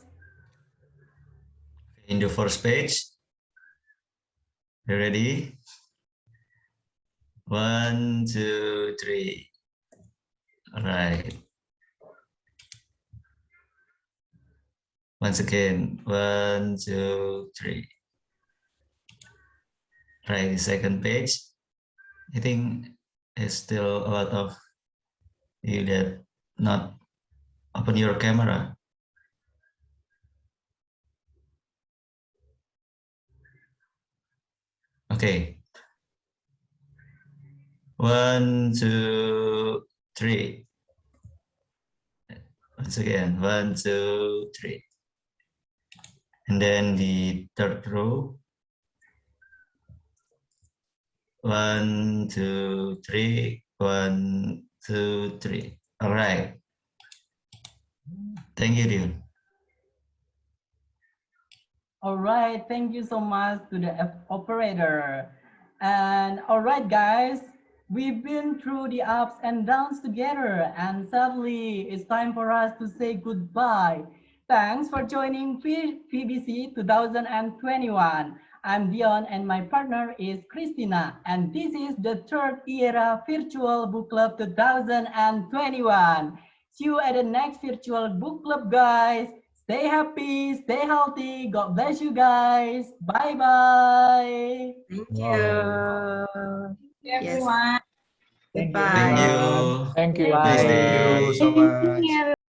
In the first page, you ready? 1, 2, 3. All right. Once again, 1, 2, 3. Right, the second page. I think there's still a lot of you that not open your camera. Okay. 1, 2, 3. Once again, 1, 2, 3. And then the third row. 1, 2, 3. 1, 2, 3. All right. Thank you, Dion. All right, thank you so much to the operator. And all right, guys, we've been through the ups and downs together, and sadly, it's time for us to say goodbye. Thanks for joining PBC 2021. I'm Dion, and my partner is Christina, and this is the third era Virtual Book Club 2021. See you at the next Virtual Book Club, guys. Stay happy, stay healthy. God bless you guys. Bye-bye. Thank you. Everyone. Goodbye. Thank you. Thank you. Nice day. Thank you so much.